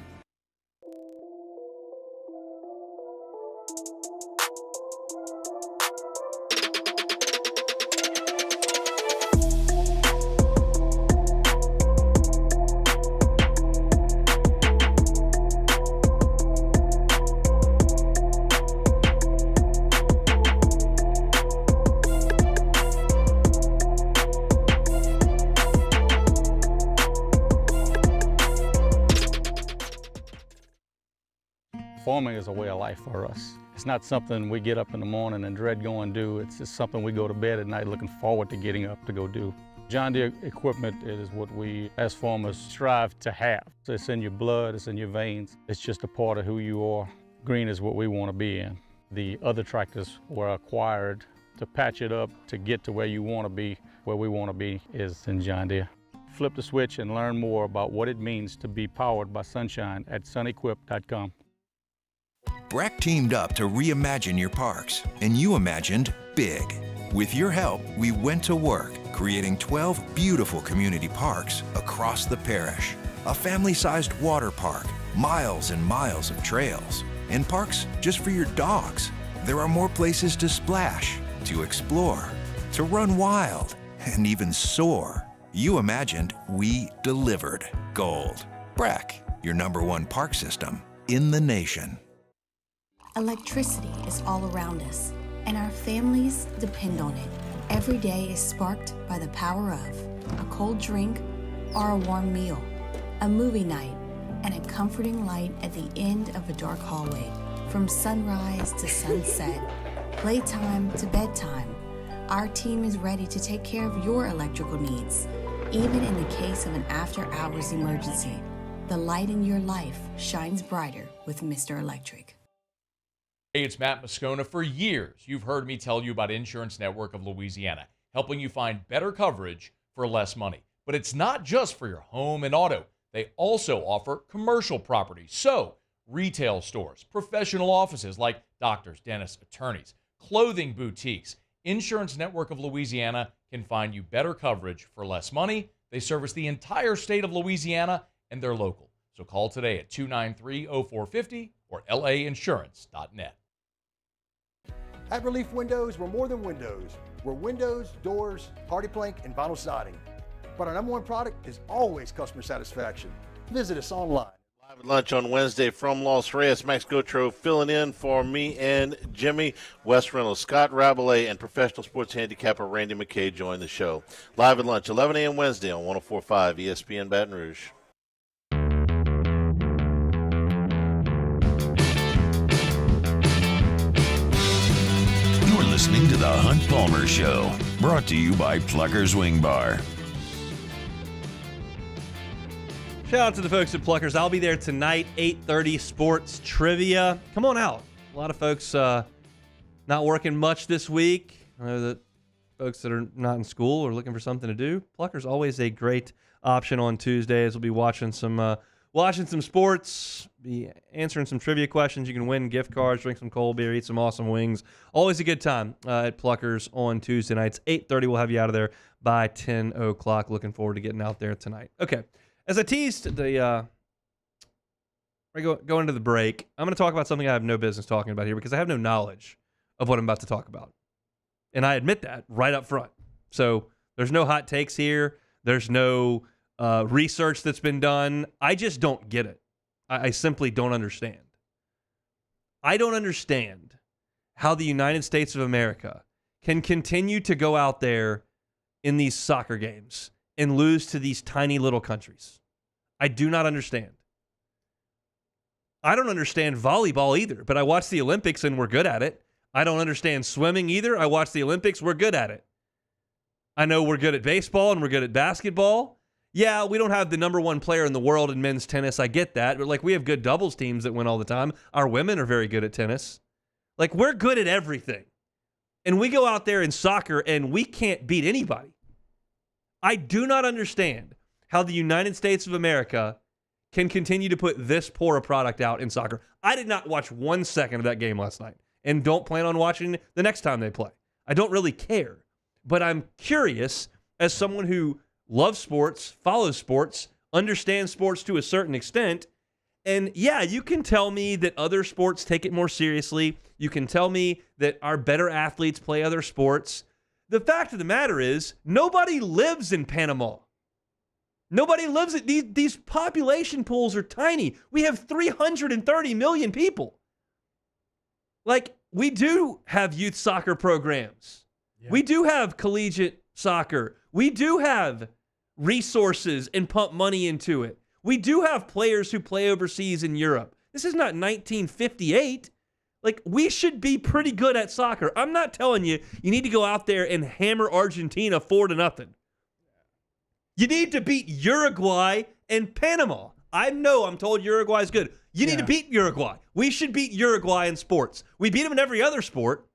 Farming is a way of life for us. It's not something we get up in the morning and dread going do. It's just something we go to bed at night looking forward to getting up to go do. John Deere equipment is what we as farmers strive to have. It's in your blood, it's in your veins. It's just a part of who you are. Green is what we want to be in. The other tractors were acquired to patch it up to get to where you want to be. Where we want to be is in John Deere. Flip the switch and learn more about what it means to be powered by sunshine at sunequip.com. Breck teamed up to reimagine your parks, and you imagined big. With your help, we went to work, creating 12 beautiful community parks across the parish. A family-sized water park, miles and miles of trails, and parks just for your dogs. There are more places to splash, to explore, to run wild, and even soar. You imagined, we delivered. Gold. Breck, your #1 park system in the nation. Electricity is all around us, and our families depend on it. Every day is sparked by the power of a cold drink or a warm meal, a movie night, and a comforting light at the end of a dark hallway. From sunrise to sunset, playtime to bedtime, our team is ready to take care of your electrical needs. Even in the case of an after-hours emergency, the light in your life shines brighter with Mr. Electric. Hey, it's Matt Moscona. For years, you've heard me tell you about Insurance Network of Louisiana, helping you find better coverage for less money. But it's not just for your home and auto. They also offer commercial property. So, retail stores, professional offices like doctors, dentists, attorneys, clothing boutiques. Insurance Network of Louisiana can find you better coverage for less money. They service the entire state of Louisiana, and they're local. So call today at 293-0450 or lainsurance.net. At Relief Windows, we're more than windows. We're windows, doors, hardy plank, and vinyl siding. But our #1 product is always customer satisfaction. Visit us online. Live at lunch on Wednesday from Los Reyes, Max Gotro filling in for me and Jimmy. Wes Reynolds, Scott Rabelais, and professional sports handicapper Randy McKay join the show. Live at lunch, 11 a.m. Wednesday on 104.5 ESPN Baton Rouge. Listening to the Hunt Palmer Show, brought to you by Plucker's Wing Bar. Shout out to the folks at Pluckers. I'll be there tonight, 8:30, sports trivia. Come on out. A lot of folks not working much this week. I know that folks that are not in school are looking for something to do. Plucker's always a great option on Tuesdays. We'll be watching some sports, be answering some trivia questions. You can win gift cards, drink some cold beer, eat some awesome wings. Always a good time at Plucker's on Tuesday nights. 8:30, we'll have you out of there by 10 o'clock. Looking forward to getting out there tonight. Okay, as I teased, go into the break, I'm going to talk about something I have no business talking about here because I have no knowledge of what I'm about to talk about. And I admit that right up front. So there's no hot takes here. There's no research that's been done. I just don't get it. I simply don't understand. I don't understand how the United States of America can continue to go out there in these soccer games and lose to these tiny little countries. I do not understand. I don't understand volleyball either, but I watch the Olympics and we're good at it. I don't understand swimming either. I watch the Olympics, we're good at it. I know we're good at baseball and we're good at basketball. Yeah, we don't have the number one player in the world in men's tennis. I get that. But, we have good doubles teams that win all the time. Our women are very good at tennis. We're good at everything. And we go out there in soccer and we can't beat anybody. I do not understand how the United States of America can continue to put this poor a product out in soccer. I did not watch 1 second of that game last night and don't plan on watching the next time they play. I don't really care. But I'm curious, as someone who loves sports, follows sports, understands sports to a certain extent, and yeah, you can tell me that other sports take it more seriously. You can tell me that our better athletes play other sports. The fact of the matter is, nobody lives in Panama. Nobody lives at these population pools are tiny. We have 330 million people. We do have youth soccer programs. Yeah. We do have collegiate soccer. We do have resources and pump money into it. We do have players who play overseas in Europe. This is not 1958. We should be pretty good at soccer. I'm not telling you need to go out there and hammer Argentina 4-0. You need to beat Uruguay and Panama. I'm told Uruguay's good. You need to beat Uruguay. We should beat Uruguay in sports. We beat them in every other sport.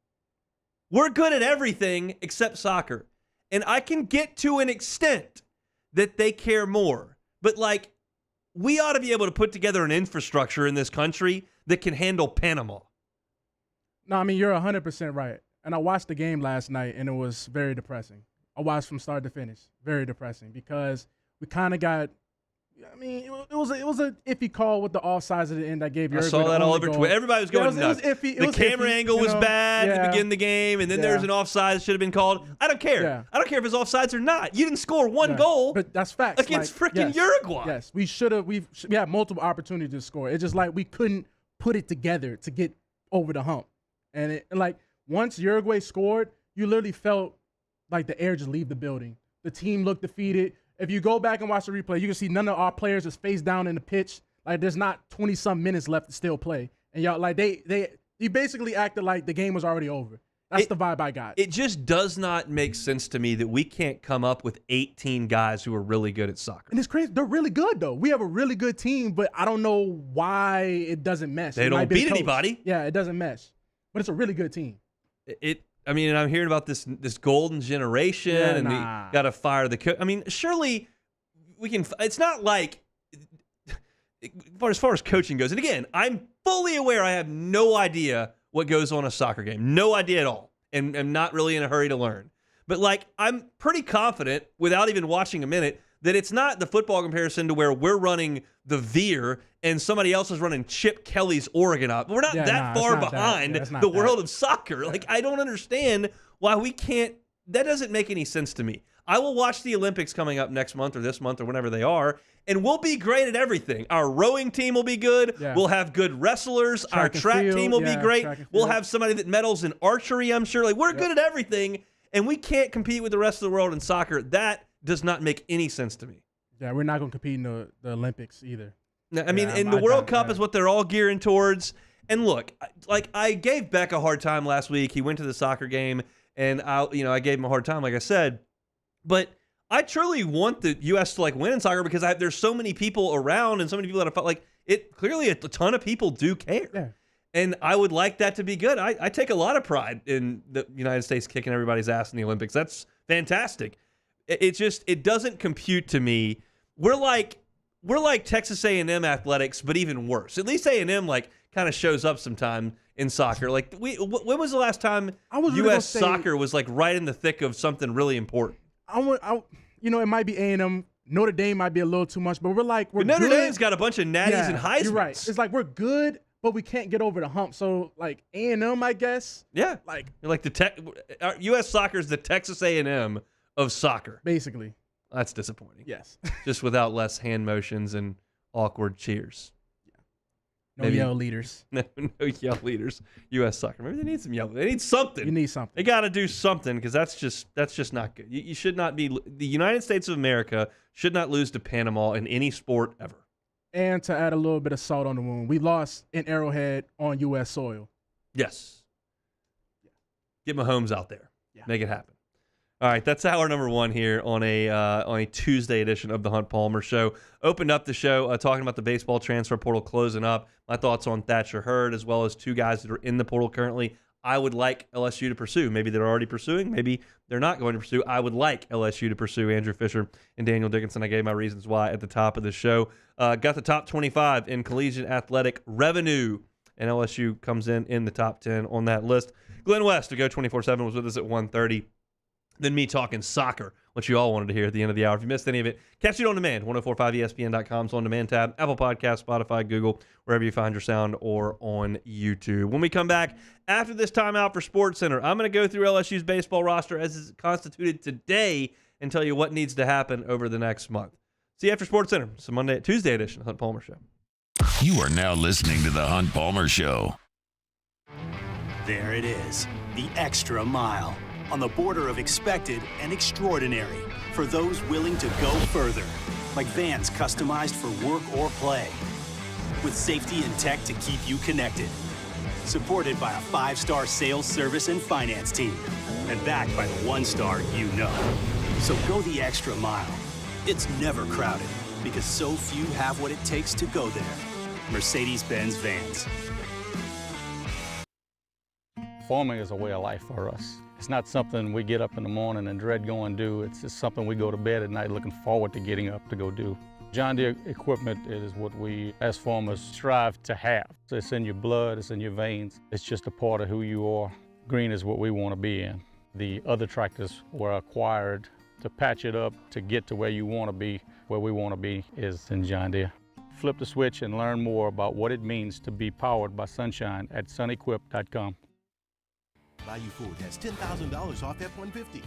We're good at everything except soccer. And I can get to an extent that they care more. But, we ought to be able to put together an infrastructure in this country that can handle Panama. No, you're 100% right. And I watched the game last night, and it was very depressing. I watched from start to finish. Very depressing because we kind of got – it was an iffy call with the offsides at the end. I gave Uruguay. I saw that all over Twitter. Everybody was going nuts. It was iffy. The camera angle was bad to begin the game, and then there's an offside that should have been called. I don't care. Yeah. I don't care if it's offsides or not. You didn't score one goal. But that's facts. Against freaking Uruguay. Yes, we should have. We had multiple opportunities to score. It's just we couldn't put it together to get over the hump. And once Uruguay scored, you literally felt like the air just leave the building. The team looked defeated. If you go back and watch the replay, you can see none of our players is face down in the pitch. There's not 20-some minutes left to still play. And y'all, they basically acted like the game was already over. That's the vibe I got. It just does not make sense to me that we can't come up with 18 guys who are really good at soccer. And it's crazy. They're really good, though. We have a really good team, but I don't know why it doesn't mesh. They don't beat anybody. Yeah, it doesn't mesh. But it's a really good team. And I'm hearing about this golden generation, and we got to fire the coach. Surely we can. It's not as far as coaching goes. And again, I'm fully aware I have no idea what goes on a soccer game. No idea at all. And I'm not really in a hurry to learn. But I'm pretty confident, without even watching a minute, that it's not the football comparison to where we're running the Veer and somebody else is running Chip Kelly's Oregon up. We're not far behind the world of soccer. I don't understand why we can't. That doesn't make any sense to me. I will watch the Olympics coming up next month or this month or whenever they are, and we'll be great at everything. Our rowing team will be good. Yeah. We'll have good wrestlers. Our track team will be great. We'll have somebody that medals in archery, I'm sure. We're good at everything, and we can't compete with the rest of the world in soccer. That does not make any sense to me. Yeah, we're not going to compete in the Olympics either. No, and the World Cup is what they're all gearing towards. And look, I gave Beck a hard time last week. He went to the soccer game, and I gave him a hard time, like I said. But I truly want the U.S. to win in soccer because there's so many people around and so many people that I felt it. Clearly, a ton of people do care. Yeah. And I would like that to be good. I take a lot of pride in the United States kicking everybody's ass in the Olympics. That's fantastic. It doesn't compute to me. We're like Texas A&M athletics, but even worse. At least A&M kind of shows up sometime in soccer. When was the last time U.S. soccer was right in the thick of something really important? It might be A&M. Notre Dame might be a little too much, but we're Notre good. Dame's got a bunch of natties and Heismans. You're right. It's we're good, but we can't get over the hump. So A&M, I guess. Yeah. U.S. soccer is the Texas A&M of soccer. Basically. That's disappointing. Yes. Just without less hand motions and awkward cheers. No yell leaders. No yell leaders. U.S. soccer. Maybe they need some yell. They need something. You need something. They got to do something because that's just not good. You should not be. The United States of America should not lose to Panama in any sport ever. And to add a little bit of salt on the wound, we lost in Arrowhead on U.S. soil. Yes. Get Mahomes out there. Yeah. Make it happen. All right, that's hour number one here on a Tuesday edition of the Hunt Palmer Show. Opened up the show talking about the baseball transfer portal closing up. My thoughts on Thatcher Hurd, as well as two guys that are in the portal currently. I would like LSU to pursue. Maybe they're already pursuing. Maybe they're not going to pursue. I would like LSU to pursue Andrew Fisher and Daniel Dickinson. I gave my reasons why at the top of the show. Got the top 25 in collegiate athletic revenue, and LSU comes in the top 10 on that list. Glenn West, to go 24/7, was with us at 1:30. Then me talking soccer, what you all wanted to hear at the end of the hour. If you missed any of it, catch it on demand, 1045ESPN.com's on demand tab, Apple Podcasts, Spotify, Google, wherever you find your sound, or on YouTube. When we come back after this timeout for SportsCenter, I'm going to go through LSU's baseball roster as is constituted today and tell you what needs to happen over the next month. See you after SportsCenter. It's a Tuesday edition of the Hunt Palmer Show. You are now listening to the Hunt Palmer Show. There it is, the extra mile. On the border of expected and extraordinary for those willing to go further, like vans customized for work or play, with safety and tech to keep you connected. Supported by a 5-star sales, service, and finance team, and backed by the 1-star you know. So go the extra mile. It's never crowded because so few have what it takes to go there. Mercedes-Benz Vans. Farming is a way of life for us. It's not something we get up in the morning and dread going do. It's just something we go to bed at night looking forward to getting up to go do. John Deere equipment is what we as farmers strive to have. So it's in your blood, it's in your veins. It's just a part of who you are. Green is what we want to be in. The other tractors were acquired to patch it up to get to where you want to be. Where we want to be is in John Deere. Flip the switch and learn more about what it means to be powered by sunshine at sunequip.com. Bayou Ford has $10,000 off F-150.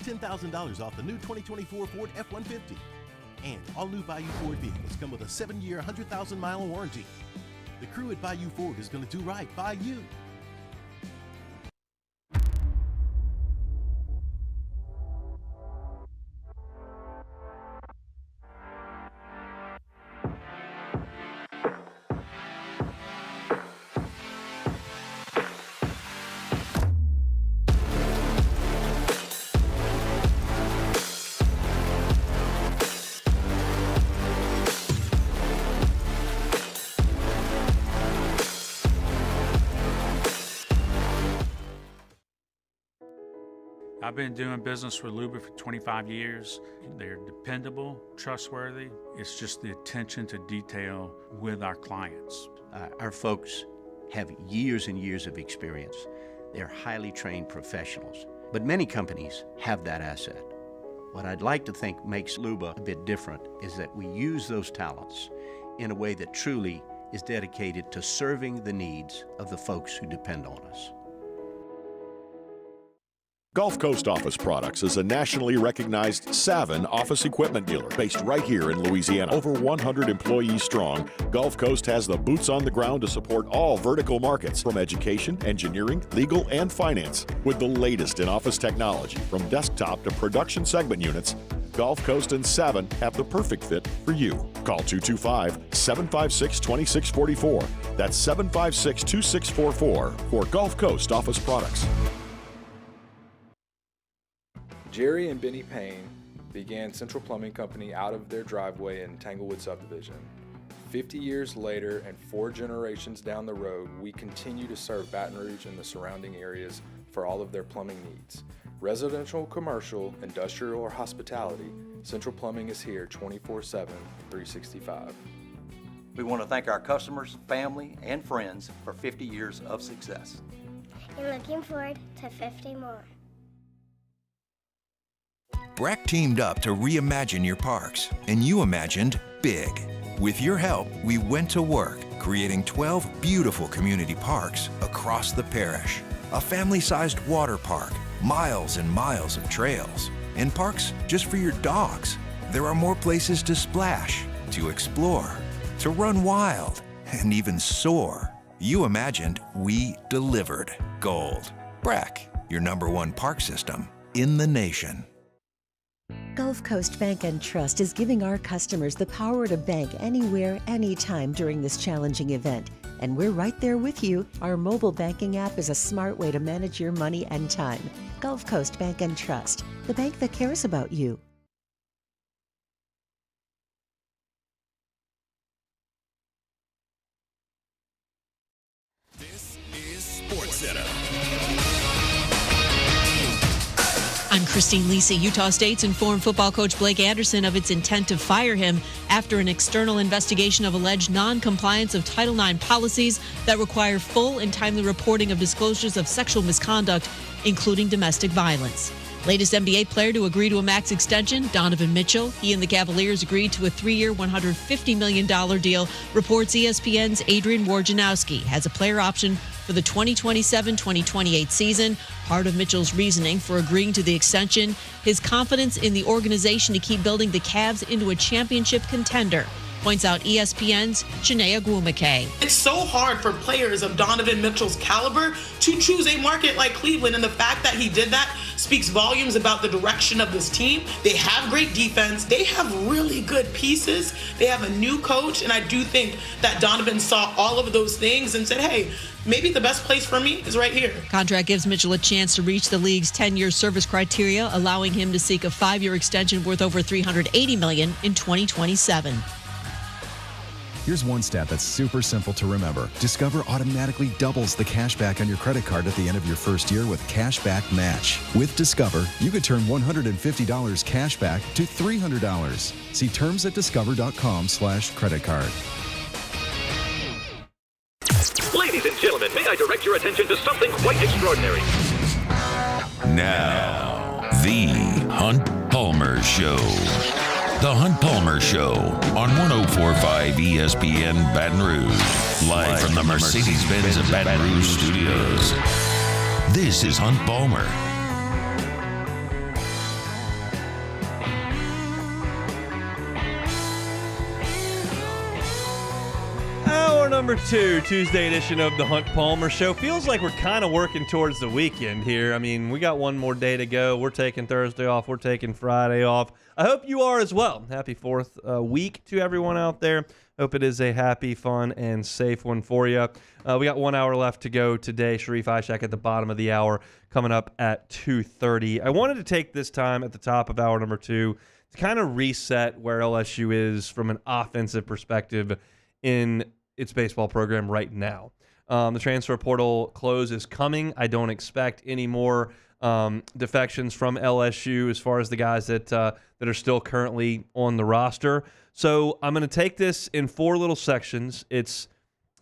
$10,000 off the new 2024 Ford F-150. And all new Bayou Ford vehicles come with a 7-year, 100,000-mile warranty. The crew at Bayou Ford is going to do right by you. I've been doing business with Luba for 25 years. They're dependable, trustworthy. It's just the attention to detail with our clients. Our folks have years and years of experience. They're highly trained professionals. But many companies have that asset. What I'd like to think makes Luba a bit different is that we use those talents in a way that truly is dedicated to serving the needs of the folks who depend on us. Gulf Coast Office Products is a nationally recognized Savin office equipment dealer based right here in Louisiana. Over 100 employees strong, Gulf Coast has the boots on the ground to support all vertical markets from education, engineering, legal, and finance. With the latest in office technology, from desktop to production segment units, Gulf Coast and Savin have the perfect fit for you. Call 225-756-2644. That's 756-2644 for Gulf Coast Office Products. Jerry and Benny Payne began Central Plumbing Company out of their driveway in Tanglewood Subdivision. 50 years later and 4 generations down the road, we continue to serve Baton Rouge and the surrounding areas for all of their plumbing needs. Residential, commercial, industrial, or hospitality, Central Plumbing is here 24/7, 365. We want to thank our customers, family, and friends for 50 years of success. And looking forward to 50 more. Breck teamed up to reimagine your parks, and you imagined big. With your help, we went to work, creating 12 beautiful community parks across the parish. A family-sized water park, miles and miles of trails, and parks just for your dogs. There are more places to splash, to explore, to run wild, and even soar. You imagined, we delivered gold. Breck, your #1 park system in the nation. Gulf Coast Bank and Trust is giving our customers the power to bank anywhere, anytime during this challenging event. And we're right there with you. Our mobile banking app is a smart way to manage your money and time. Gulf Coast Bank and Trust, the bank that cares about you. This is SportsCenter. I'm Christine Lisa. Utah State's informed football coach Blake Anderson of its intent to fire him after an external investigation of alleged non-compliance of Title IX policies that require full and timely reporting of disclosures of sexual misconduct, including domestic violence. Latest NBA player to agree to a max extension, Donovan Mitchell. He and the Cavaliers agreed to a 3-year, $150 million deal. Reports ESPN's Adrian Wojnarowski has a player option for the 2027-2028 season. Part of Mitchell's reasoning for agreeing to the extension, his confidence in the organization to keep building the Cavs into a championship contender, points out ESPN's Shanae Agwumake. It's so hard for players of Donovan Mitchell's caliber to choose a market like Cleveland, and the fact that he did that speaks volumes about the direction of this team. They have great defense. They have really good pieces. They have a new coach, and I do think that Donovan saw all of those things and said, hey, maybe the best place for me is right here. Contract gives Mitchell a chance to reach the league's 10-year service criteria, allowing him to seek a 5-year extension worth over $380 million in 2027. Here's one stat that's super simple to remember. Discover automatically doubles the cash back on your credit card at the end of your first year with Cash Back Match. With Discover, you could turn $150 cash back to $300. See terms at discover.com/credit card. Ladies and gentlemen, may I direct your attention to something quite extraordinary? Now, the Hunt Palmer Show. The Hunt Palmer Show on 104.5 ESPN Baton Rouge. Live from the Mercedes-Benz of Baton Rouge studios. This is Hunt Palmer. Hour number 2, Tuesday edition of the Hunt Palmer Show. Feels like we're kind of working towards the weekend here. I mean, we got one more day to go. We're taking Thursday off. We're taking Friday off. I hope you are as well. Happy 4th week to everyone out there. Hope it is a happy, fun, and safe one for you. We got 1 hour left to go today. Sharif Ishak at the bottom of the hour, coming up at 2:30. I wanted to take this time at the top of hour number 2 to kind of reset where LSU is from an offensive perspective in its baseball program right now. The transfer portal close is coming. I don't expect any more defections from LSU as far as the guys that are still currently on the roster. So I'm going to take this in 4 little sections. It's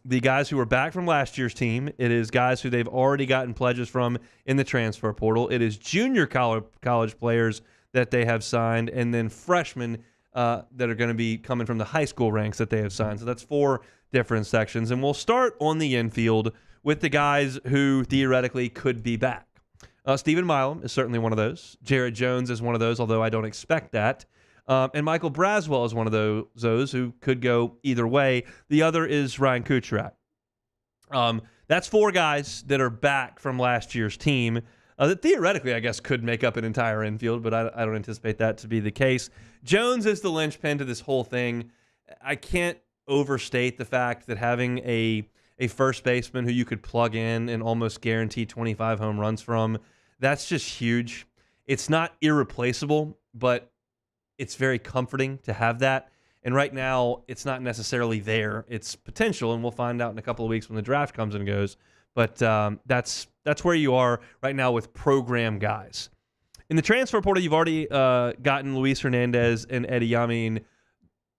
the guys who are back from last year's team. It is guys who they've already gotten pledges from in the transfer portal. It is junior college players that they have signed, and then freshmen that are going to be coming from the high school ranks that they have signed. So that's 4 different sections. And we'll start on the infield with the guys who theoretically could be back. Stephen Milam is certainly one of those. Jared Jones is one of those, although I don't expect that. And Michael Braswell is one of those who could go either way. The other is Ryan Kucherack. That's 4 guys that are back from last year's team that theoretically, I guess, could make up an entire infield, but I don't anticipate that to be the case. Jones is the linchpin to this whole thing. I can't overstate the fact that having a first baseman who you could plug in and almost guarantee 25 home runs from, that's just huge. It's not irreplaceable, but it's very comforting to have that. And right now, it's not necessarily there. It's potential, and we'll find out in a couple of weeks when the draft comes and goes. But that's where you are right now with program guys. In the transfer portal, you've already gotten Luis Hernandez and Eddie Yamin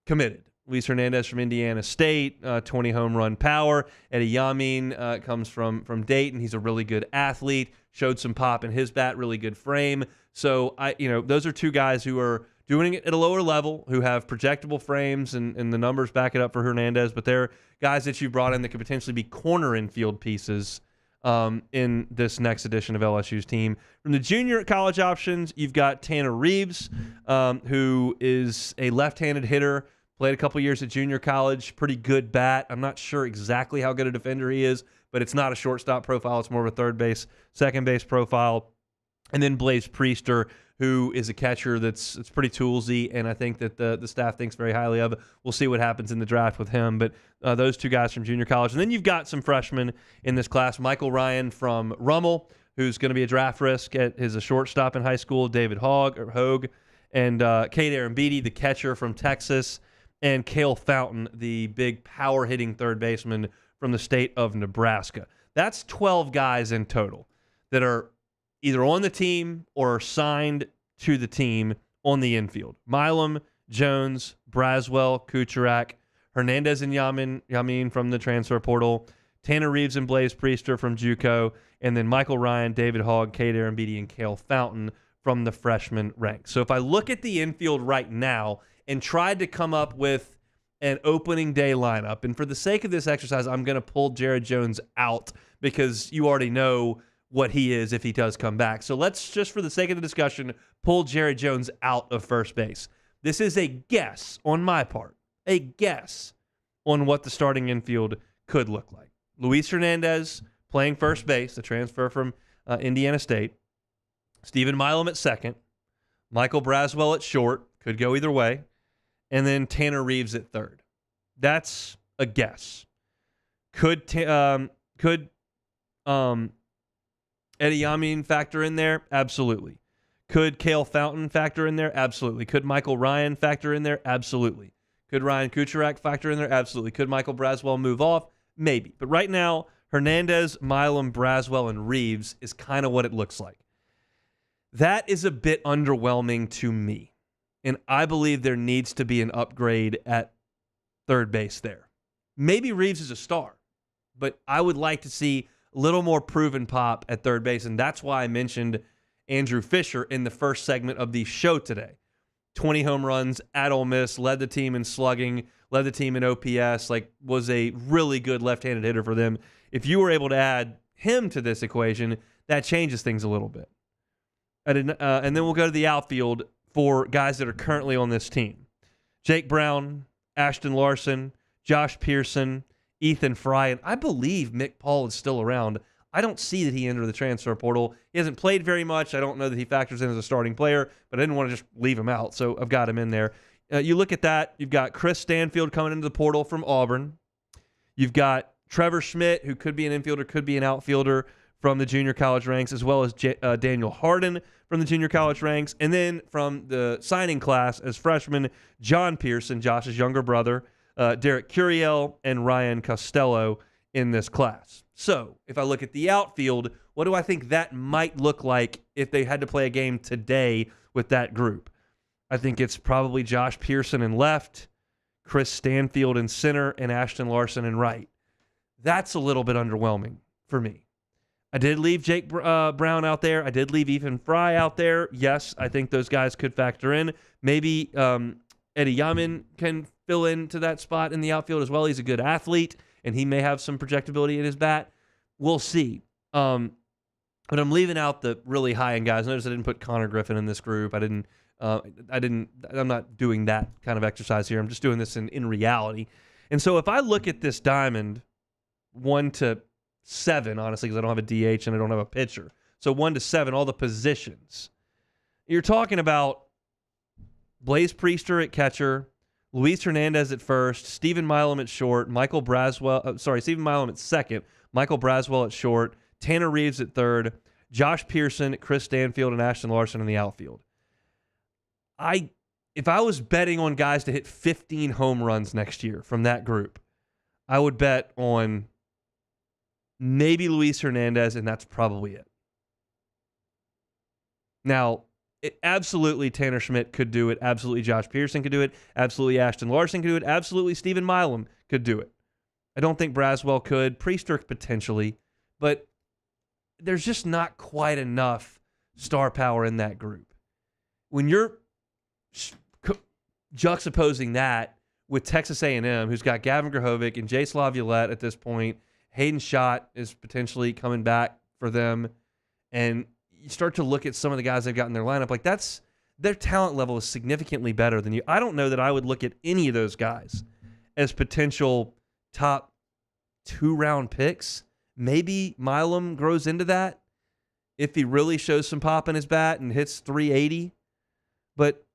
committed. Luis Hernandez from Indiana State, 20 home run power. Eddie Yamin comes from Dayton. He's a really good athlete. Showed some pop in his bat, really good frame. So those are two guys who are doing it at a lower level, who have projectable frames, and the numbers back it up for Hernandez. But they're guys that you brought in that could potentially be corner infield pieces in this next edition of LSU's team. From the junior college options, you've got Tanner Reeves, who is a left-handed hitter. Played a couple years at junior college, pretty good bat. I'm not sure exactly how good a defender he is, but it's not a shortstop profile. It's more of a third base, second base profile. And then Blaze Priester, who is a catcher that's pretty toolsy, and I think that the staff thinks very highly of. We'll see what happens in the draft with him. But those two guys from junior college. And then you've got some freshmen in this class. Michael Ryan from Rummel, who's going to be a draft risk as a shortstop in high school. David Hogue, and Cade Arambidi, the catcher from Texas. And Cale Fountain, the big power-hitting third baseman from the state of Nebraska. That's 12 guys in total that are either on the team or signed to the team on the infield. Milam, Jones, Braswell, Kucherak, Hernandez and Yamin from the transfer portal, Tanner Reeves and Blaze Priester from JUCO, and then Michael Ryan, David Hogg, Cade Arambidi, and Cale Fountain from the freshman ranks. So if I look at the infield right now and tried to come up with an opening day lineup, and for the sake of this exercise, I'm going to pull Jared Jones out because you already know what he is if he does come back. So let's just, for the sake of the discussion, pull Jared Jones out of first base. This is a guess on my part, a guess on what the starting infield could look like. Luis Hernandez playing first base, the transfer from Indiana State. Stephen Milam at second. Michael Braswell at short. Could go either way. And then Tanner Reeves at third. That's a guess. Could Eddie Yamin factor in there? Absolutely. Could Cale Fountain factor in there? Absolutely. Could Michael Ryan factor in there? Absolutely. Could Ryan Kucherak factor in there? Absolutely. Could Michael Braswell move off? Maybe. But right now, Hernandez, Milam, Braswell, and Reeves is kind of what it looks like. That is a bit underwhelming to me. And I believe there needs to be an upgrade at third base there. Maybe Reeves is a star, but I would like to see a little more proven pop at third base, and that's why I mentioned Andrew Fisher in the first segment of the show today. 20 home runs at Ole Miss, led the team in slugging, led the team in OPS, was a really good left-handed hitter for them. If you were able to add him to this equation, that changes things a little bit. And then we'll go to the outfield for guys that are currently on this team. Jake Brown, Ashton Larson, Josh Pearson, Ethan Fry, and I believe Mick Paul is still around. I don't see that he entered the transfer portal. He hasn't played very much. I don't know that he factors in as a starting player, but I didn't want to just leave him out, so I've got him in there. You look at that, you've got Chris Stanfield coming into the portal from Auburn. You've got Trevor Schmidt, who could be an infielder, could be an outfielder from the junior college ranks, as well as Daniel Harden from the junior college ranks. And then from the signing class as freshman, John Pearson, Josh's younger brother, Derek Curiel, and Ryan Costello in this class. So if I look at the outfield, what do I think that might look like if they had to play a game today with that group? I think it's probably Josh Pearson in left, Chris Stanfield in center, and Ashton Larson in right. That's a little bit underwhelming for me. I did leave Jake Brown out there. I did leave Ethan Fry out there. Yes, I think those guys could factor in. Maybe Eddie Yamin can fill into that spot in the outfield as well. He's a good athlete, and he may have some projectability in his bat. We'll see. But I'm leaving out the really high-end guys. Notice I didn't put Connor Griffin in this group. I'm not doing that kind of exercise here. I'm just doing this in reality. And so if I look at this diamond 1 to 7, honestly, because I don't have a DH and I don't have a pitcher. So 1 to 7, all the positions. You're talking about Blaze Priester at catcher, Luis Hernandez at first, Stephen Milam at short, Stephen Milam at second, Michael Braswell at short, Tanner Reeves at third, Josh Pearson, Chris Stanfield, and Ashton Larson in the outfield. I if I was betting on guys to hit 15 home runs next year from that group, I would bet on maybe Luis Hernandez, and that's probably it. Now, absolutely Tanner Schmidt could do it. Absolutely Josh Pearson could do it. Absolutely Ashton Larson could do it. Absolutely Stephen Milam could do it. I don't think Braswell could. Priester potentially. But there's just not quite enough star power in that group. When you're juxtaposing that with Texas A&M, who's got Gavin Grahovic and Jay Laviolette at this point, Hayden Schott is potentially coming back for them, and you start to look at some of the guys they've got in their lineup, like their talent level is significantly better than you. I don't know that I would look at any of those guys as potential top 2-round picks. Maybe Milam grows into that if he really shows some pop in his bat and hits 380. But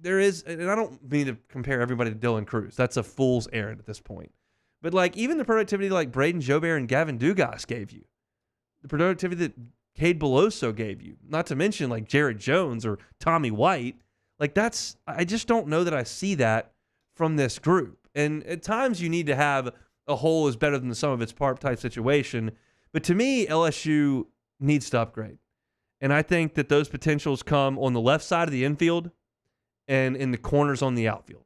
there is, and I don't mean to compare everybody to Dylan Cruz. That's a fool's errand at this point. But like even the productivity like Braden Jobert and Gavin Dugas gave you, the productivity that Cade Beloso gave you, not to mention like Jared Jones or Tommy White, like I just don't know that I see that from this group. And at times you need to have a whole is better than the sum of its part type situation. But to me, LSU needs to upgrade. And I think that those potentials come on the left side of the infield and in the corners on the outfield.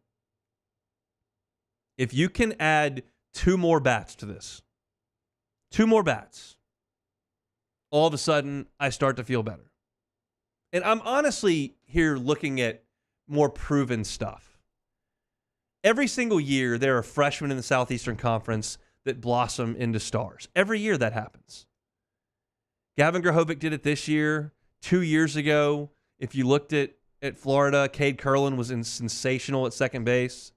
If you can add 2 more bats to this, 2 more bats, all of a sudden I start to feel better. And I'm honestly here looking at more proven stuff. Every single year, there are freshmen in the Southeastern Conference that blossom into stars. Every year that happens. Gavin Grahovic did it this year. 2 years ago, if you looked at Florida, Cade Curlin was sensational at second base.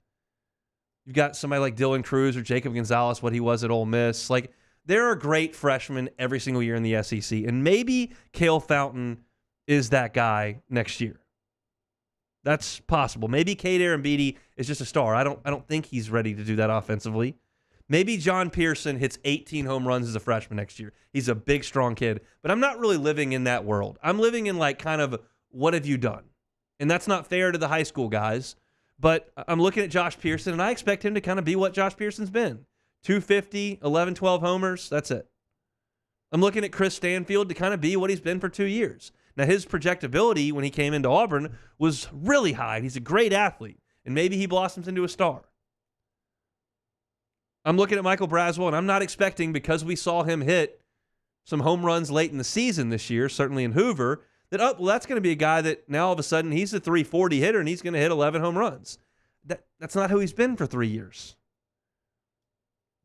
You've got somebody like Dylan Cruz or Jacob Gonzalez, what he was at Ole Miss. Like, there are great freshmen every single year in the SEC, and maybe Cale Fountain is that guy next year. That's possible. Maybe Cade Arambidi is just a star. I don't think he's ready to do that offensively. Maybe John Pearson hits 18 home runs as a freshman next year. He's a big, strong kid. But I'm not really living in that world. I'm living in like kind of what have you done? And that's not fair to the high school guys. But I'm looking at Josh Pearson, and I expect him to kind of be what Josh Pearson's been. 250, 11, 12 homers. That's it. I'm looking at Chris Stanfield to kind of be what he's been for 2 years. Now, his projectability when he came into Auburn was really high. He's a great athlete, and maybe he blossoms into a star. I'm looking at Michael Braswell, and I'm not expecting, because we saw him hit some home runs late in the season this year, certainly in Hoover, that, oh, well, that's going to be a guy that now all of a sudden he's a 340 hitter, and he's going to hit 11 home runs. That's not who he's been for 3 years.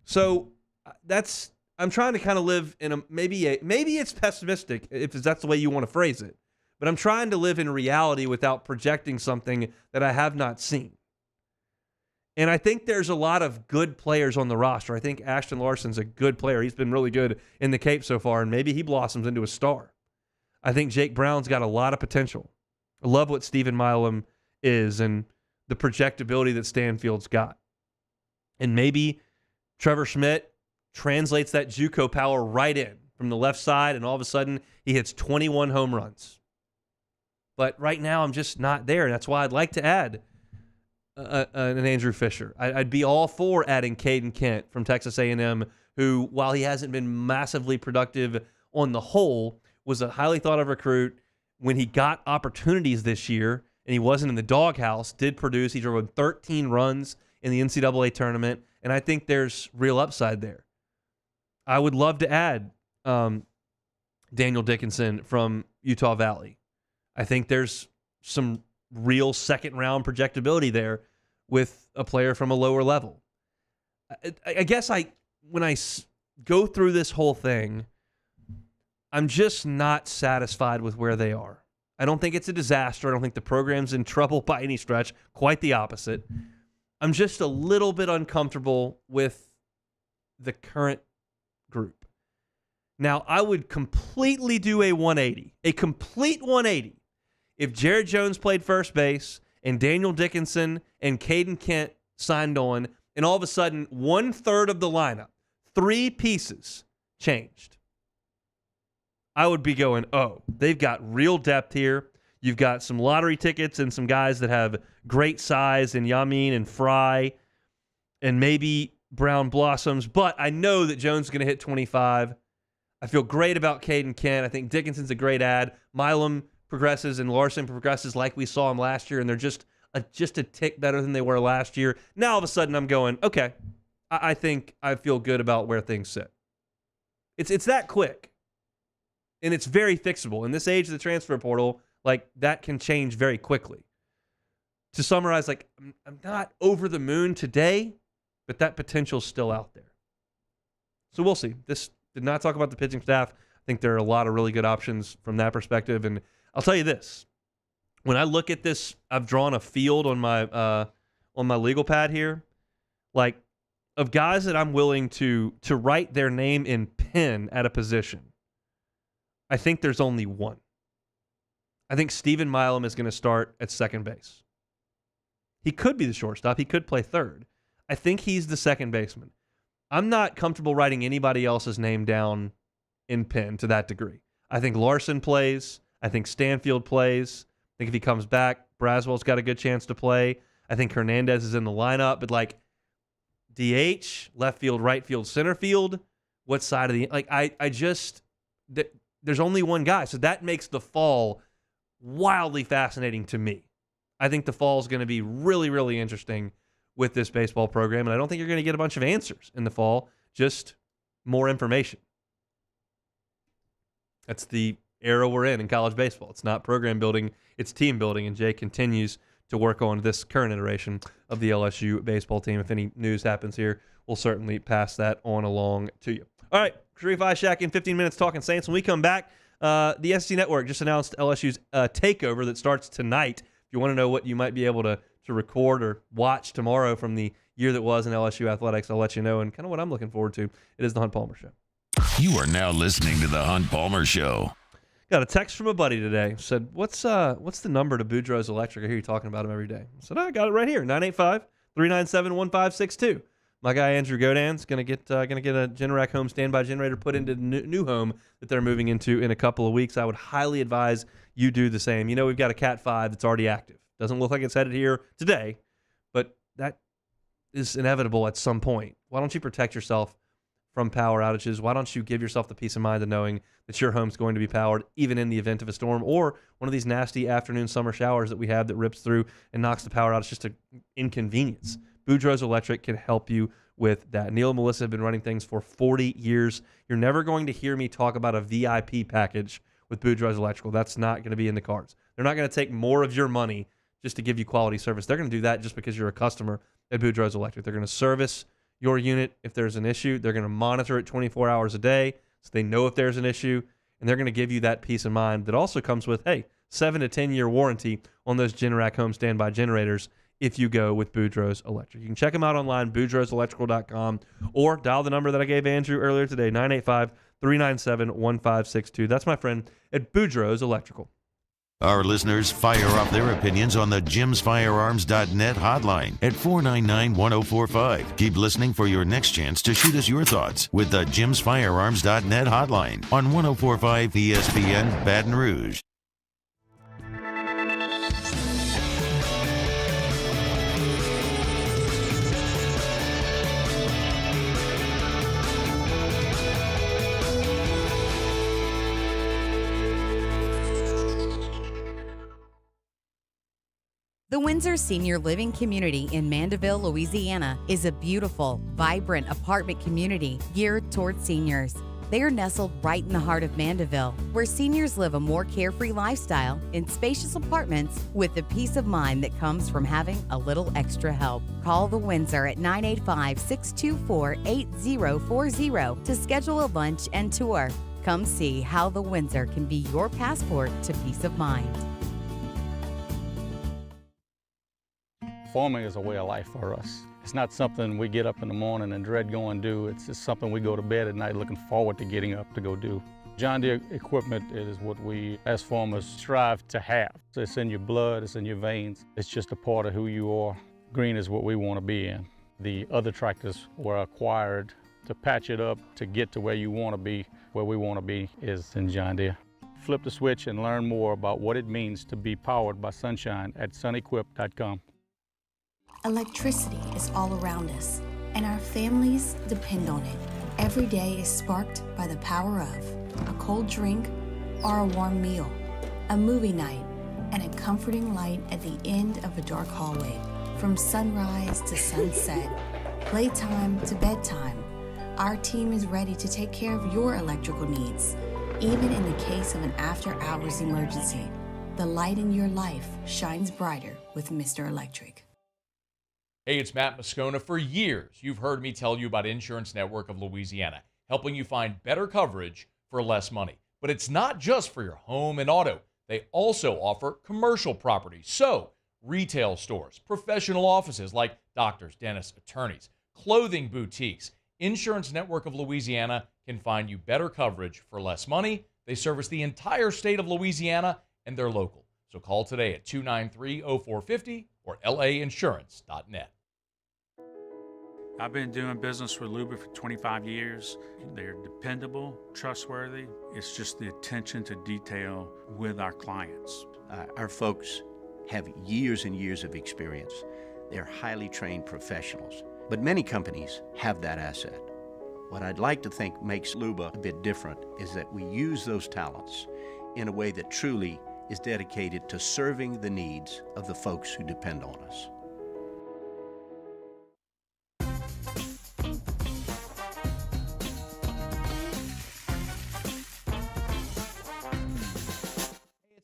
So I'm trying to kind of live in maybe it's pessimistic if that's the way you want to phrase it, but I'm trying to live in reality without projecting something that I have not seen. And I think there's a lot of good players on the roster. I think Ashton Larson's a good player. He's been really good in the Cape so far, and maybe he blossoms into a star. I think Jake Brown's got a lot of potential. I love what Stephen Milam is and the projectability that Stanfield's got. And maybe Trevor Schmidt translates that JUCO power right in from the left side, and all of a sudden he hits 21 home runs. But right now I'm just not there, and that's why I'd like to add an Andrew Fisher. I'd be all for adding Caden Kent from Texas A&M, who, while he hasn't been massively productive on the whole, was a highly thought of recruit. When he got opportunities this year, and he wasn't in the doghouse, did produce. He drove 13 runs in the NCAA tournament, and I think there's real upside there. I would love to add Daniel Dickinson from Utah Valley. I think there's some real second-round projectability there with a player from a lower level. I guess when I go through this whole thing, I'm just not satisfied with where they are. I don't think it's a disaster. I don't think the program's in trouble by any stretch. Quite the opposite. I'm just a little bit uncomfortable with the current group. Now, I would completely do a 180, a complete 180, if Jared Jones played first base and Daniel Dickinson and Caden Kent signed on, and all of a sudden 1/3 of the lineup, 3 pieces, changed. I would be going, oh, they've got real depth here. You've got some lottery tickets and some guys that have great size and Yamin and Fry and maybe Brown Blossoms. But I know that Jones is going to hit 25. I feel great about Caden Kent. I think Dickinson's a great ad. Milam progresses and Larson progresses like we saw him last year, and they're just a tick better than they were last year. Now all of a sudden I'm going, okay, I think I feel good about where things sit. It's that quick. And it's very fixable. In this age of the transfer portal, like, that can change very quickly. To summarize, like, I'm not over the moon today, but that potential's still out there. So we'll see. This did not talk about the pitching staff. I think there are a lot of really good options from that perspective. And I'll tell you this. When I look at this, I've drawn a field on my legal pad here, like, of guys that I'm willing to write their name in pen at a position. I think there's only one. I think Steven Milam is going to start at second base. He could be the shortstop. He could play third. I think he's the second baseman. I'm not comfortable writing anybody else's name down in pen to that degree. I think Larson plays. I think Stanfield plays. I think if he comes back, Braswell's got a good chance to play. I think Hernandez is in the lineup. But, like, DH, left field, right field, center field, what side of the... Like, there's only one guy. So that makes the fall wildly fascinating to me. I think the fall is going to be really, really interesting with this baseball program, and I don't think you're going to get a bunch of answers in the fall, just more information. That's the era we're in college baseball. It's not program building, it's team building, and Jay continues to work on this current iteration of the LSU baseball team. If any news happens here, we'll certainly pass that on along to you. All right, Sharif Ishaq in 15 minutes talking Saints. When we come back, the SEC Network just announced LSU's takeover that starts tonight. If you want to know what you might be able to record or watch tomorrow from the year that was in LSU athletics, I'll let you know, and kind of what I'm looking forward to. It is the Hunt Palmer Show. You are now listening to the Hunt Palmer Show. Got a text from a buddy today. Said, what's the number to Boudreaux's Electric? I hear you talking about him every day. I said, I got it right here, 985-397-1562. My guy Andrew Godan's gonna get a Generac home standby generator put into the new home that they're moving into in a couple of weeks. I would highly advise you do the same. You know, we've got a Cat 5 that's already active. Doesn't look like it's headed here today, but that is inevitable at some point. Why don't you protect yourself from power outages? Why don't you give yourself the peace of mind of knowing that your home's going to be powered even in the event of a storm or one of these nasty afternoon summer showers that we have that rips through and knocks the power out? It's just an inconvenience. Boudreaux's Electric can help you with that. Neil and Melissa have been running things for 40 years. You're never going to hear me talk about a VIP package with Boudreaux's Electrical. That's not going to be in the cards. They're not going to take more of your money just to give you quality service. They're going to do that just because you're a customer at Boudreaux's Electric. They're going to service your unit if there's an issue. They're going to monitor it 24 hours a day so they know if there's an issue, and they're going to give you that peace of mind that also comes with, 7 to 10 year warranty on those Generac home standby generators if you go with Boudreaux's Electric. You can check them out online, boudreauxelectrical.com, or dial the number that I gave Andrew earlier today, 985-397-1562. That's my friend at Boudreaux's Electrical. Our listeners fire off their opinions on the jimsfirearms.net hotline at 499-1045. Keep listening for your next chance to shoot us your thoughts with the jimsfirearms.net hotline on 1045 ESPN Baton Rouge. The Windsor Senior Living Community in Mandeville, Louisiana is a beautiful, vibrant apartment community geared toward seniors. They are nestled right in the heart of Mandeville, where seniors live a more carefree lifestyle in spacious apartments with the peace of mind that comes from having a little extra help. Call the Windsor at 985-624-8040 to schedule a lunch and tour. Come see how the Windsor can be your passport to peace of mind. Farming is a way of life for us. It's not something we get up in the morning and dread going do. It's just something we go to bed at night looking forward to getting up to go do. John Deere equipment is what we as farmers strive to have. It's in your blood, it's in your veins. It's just a part of who you are. Green is what we want to be in. The other tractors were acquired to patch it up to get to where you want to be. Where we want to be is in John Deere. flip the switch and learn more about what it means to be powered by sunshine at sunequip.com. Electricity is all around us, and our families depend on it. Every day is sparked by the power of a cold drink or a warm meal, a movie night, and a comforting light at the end of a dark hallway. From sunrise to sunset, playtime to bedtime, our team is ready to take care of your electrical needs. Even in the case of an after-hours emergency, the light in your life shines brighter with Mr. Electric. Hey, it's Matt Moscona. For years, you've heard me tell you about Insurance Network of Louisiana, helping you find better coverage for less money. But it's not just for your home and auto. They also offer commercial property. So, retail stores, professional offices like doctors, dentists, attorneys, clothing boutiques. Insurance Network of Louisiana can find you better coverage for less money. They service the entire state of Louisiana, and they're local. So call today at 293-0450 or lainsurance.net. I've been doing business with Luba for 25 years. They're dependable, trustworthy. It's just the attention to detail with our clients. Our folks have years and years of experience. They're highly trained professionals. But many companies have that asset. What I'd like to think makes Luba a bit different is that we use those talents in a way that truly is dedicated to serving the needs of the folks who depend on us.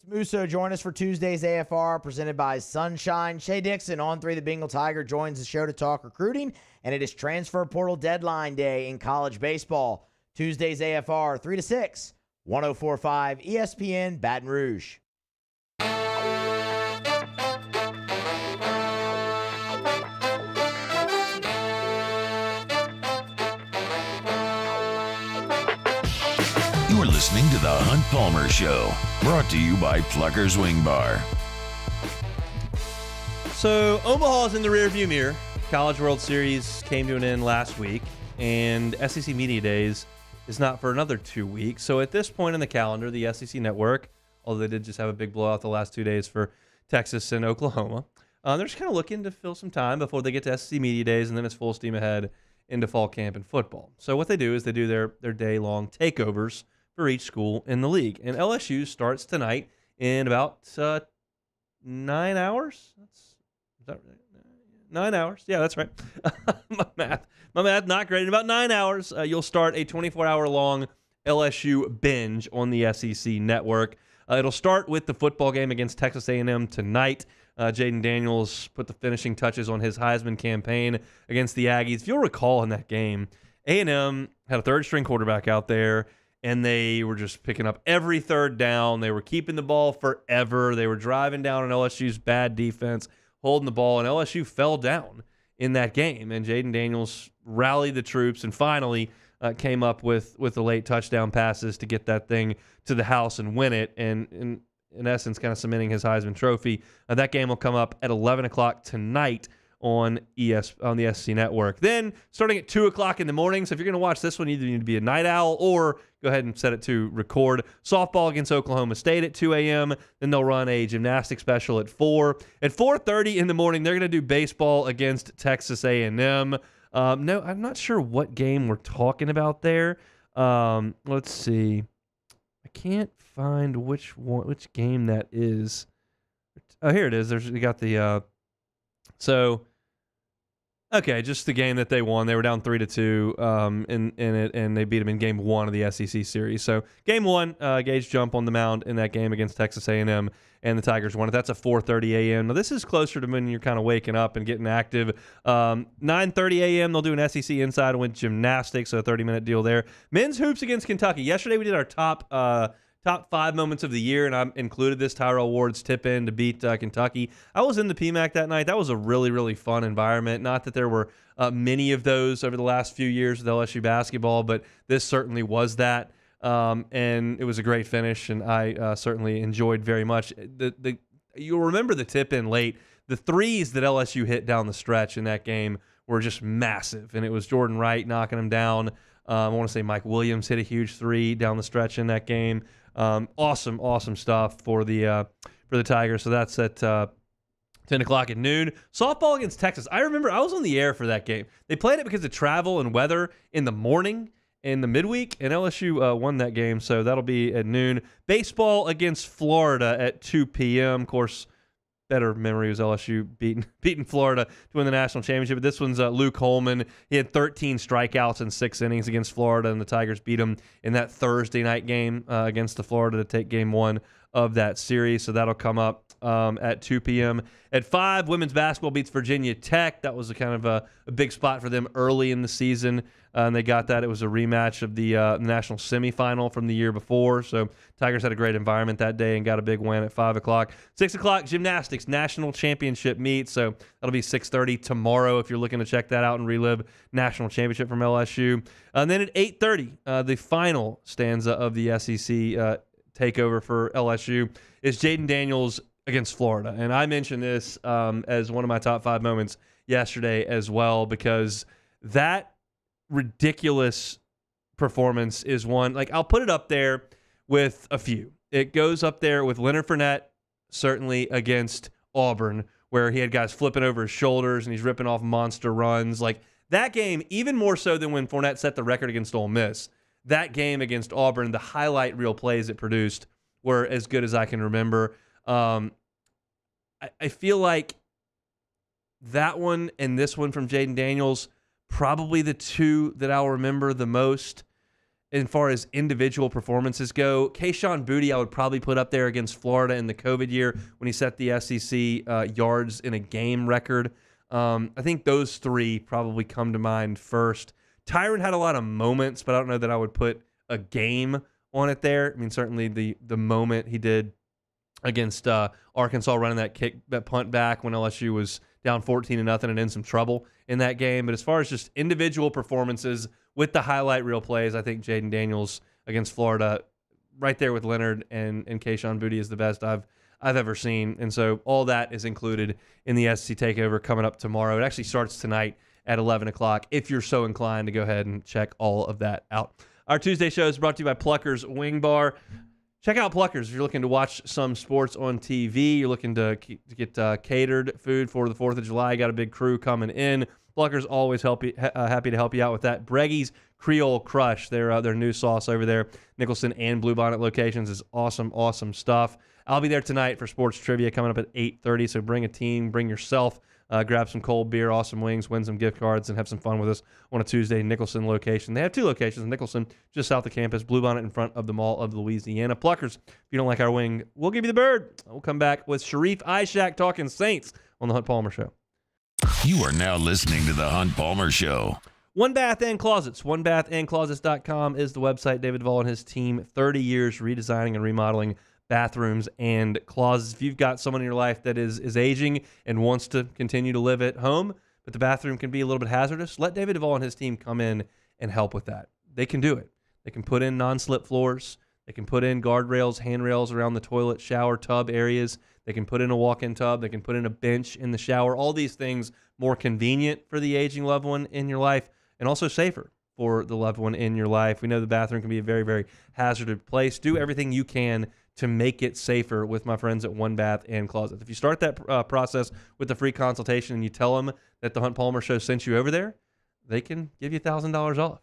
Musso, join us for Tuesday's AFR presented by Sunshine. Shea Dixon, on 3 the Bengal Tiger, joins the show to talk recruiting, and it is transfer portal deadline day in college baseball. Tuesday's AFR 3 to 6, 104.5 ESPN Baton Rouge. You're listening to The Hunt Palmer Show, brought to you by Plucker's Wing Bar. So, Omaha's in the rearview mirror. College World Series came to an end last week, and SEC Media Days is not for another 2 weeks. So, at this point in the calendar, the SEC Network, although they did just have a big blowout the last 2 days for Texas and Oklahoma, they're just kind of looking to fill some time before they get to SEC Media Days, and then it's full steam ahead into fall camp and football. So, what they do is they do their day-long takeovers for each school in the league. And LSU starts tonight in about 9 hours. Is that right? 9 hours. Yeah, that's right. My math not great. In about 9 hours, you'll start a 24-hour-long LSU binge on the SEC Network. It'll start with the football game against Texas A&M tonight. Jaden Daniels put the finishing touches on his Heisman campaign against the Aggies. If you'll recall in that game, A&M had a third-string quarterback out there, and they were just picking up every third down. They were keeping the ball forever. They were driving down on LSU's bad defense, holding the ball, and LSU fell down in that game. And Jaden Daniels rallied the troops and finally came up with the late touchdown passes to get that thing to the house and win it, and in essence kind of cementing his Heisman Trophy. That game will come up at 11 o'clock tonight on the SEC Network. Then, starting at 2 o'clock in the morning, so if you're going to watch this one, you either need to be a night owl or go ahead and set it to record. Softball against Oklahoma State at 2 a.m. Then they'll run a gymnastics special at 4. At 4:30 in the morning, they're going to do baseball against Texas A&M. No, I'm not sure what game we're talking about there. Let's see. I can't find which game that is. Oh, here it is. We got the okay, just the game that they won. They were down 3-2 in it, and they beat them in Game 1 of the SEC series. So Game 1, Gage Jump on the mound in that game against Texas A&M, and the Tigers won it. That's a 4:30 a.m. Now, this is closer to when you're kind of waking up and getting active. 9:30 a.m., they'll do an SEC Inside with gymnastics, so a 30-minute deal there. Men's hoops against Kentucky. Yesterday, we did our top 5 moments of the year, and I included this Tyrell Ward's tip-in to beat Kentucky. I was in the PMAC that night. That was a really, really fun environment. Not that there were many of those over the last few years with LSU basketball, but this certainly was that. And it was a great finish, and I certainly enjoyed very much. You'll remember the tip-in late. The threes that LSU hit down the stretch in that game were just massive, and it was Jordan Wright knocking them down. I want to say Mike Williams hit a huge three down the stretch in that game. Awesome stuff for the Tigers. So that's at 10 o'clock at noon. Softball against Texas. I remember I was on the air for that game. They played it because of travel and weather in the morning in the midweek, and LSU won that game, so that'll be at noon. Baseball against Florida at 2 p.m. Of course, better memory was LSU beating Florida to win the national championship. But this one's Luke Holman. He had 13 strikeouts in 6 innings against Florida, and the Tigers beat him in that Thursday night game against the Florida to take game 1 of that series. So that'll come up at 2 p.m. At 5, women's basketball beats Virginia Tech. That was a kind of a big spot for them early in the season, and they got that. It was a rematch of the national semifinal from the year before. So Tigers had a great environment that day and got a big win at 5 o'clock. 6 o'clock, gymnastics national championship meet. So that'll be 6:30 tomorrow if you're looking to check that out and relive national championship from LSU. And then at 8:30, the final stanza of the SEC takeover for LSU is Jaden Daniels against Florida. And I mentioned this as one of my top 5 moments yesterday as well, because that ridiculous performance is one, like, I'll put it up there with a few. It goes up there with Leonard Fournette, certainly against Auburn, where he had guys flipping over his shoulders and he's ripping off monster runs. Like, that game, even more so than when Fournette set the record against Ole Miss, that game against Auburn, the highlight reel plays it produced were as good as I can remember. I feel like that one and this one from Jaden Daniels, probably the two that I'll remember the most as far as individual performances go. Kayshon Boutte I would probably put up there against Florida in the COVID year when he set the SEC yards in a game record. I think those 3 probably come to mind first. Tyron had a lot of moments, but I don't know that I would put a game on it there. I mean, certainly the moment he did against Arkansas running that punt back when LSU was down 14-0 and in some trouble in that game. But as far as just individual performances with the highlight reel plays, I think Jaden Daniels against Florida, right there with Leonard and Kayshon Boutte, is the best I've ever seen. And so all that is included in the SEC takeover coming up tomorrow. It actually starts tonight at 11 o'clock if you're so inclined to go ahead and check all of that out. Our Tuesday show is brought to you by Plucker's Wing Bar. Check out Pluckers if you're looking to watch some sports on TV. You're looking to get catered food for the 4th of July. Got a big crew coming in. Pluckers always happy to help you out with that. Breggie's Creole Crush, their new sauce over there, Nicholson and Bluebonnet locations, is awesome stuff. I'll be there tonight for sports trivia coming up at 8:30. So bring a team, bring yourself. Grab some cold beer, awesome wings, win some gift cards, and have some fun with us on a Tuesday Nicholson location. They have 2 locations, Nicholson just south of campus, Bluebonnet in front of the Mall of Louisiana. Pluckers, if you don't like our wing, we'll give you the bird. We'll come back with Sharif Ishak talking Saints on the Hunt Palmer Show. You are now listening to the Hunt Palmer Show. One Bath and Closets. OneBathAndClosets.com is the website. David Duvall and his team, 30 years redesigning and remodeling bathrooms and closets. If you've got someone in your life that is aging and wants to continue to live at home, but the bathroom can be a little bit hazardous, let David Duvall and his team come in and help with that. They can do it. They can put in non-slip floors. They can put in guardrails, handrails around the toilet, shower, tub areas. They can put in a walk-in tub. They can put in a bench in the shower. All these things more convenient for the aging loved one in your life and also safer for the loved one in your life. We know the bathroom can be a very, very hazardous place. Do everything you can to make it safer with my friends at One Bath and Closets. If you start that process with the free consultation and you tell them that the Hunt Palmer Show sent you over there, they can give you $1,000 off.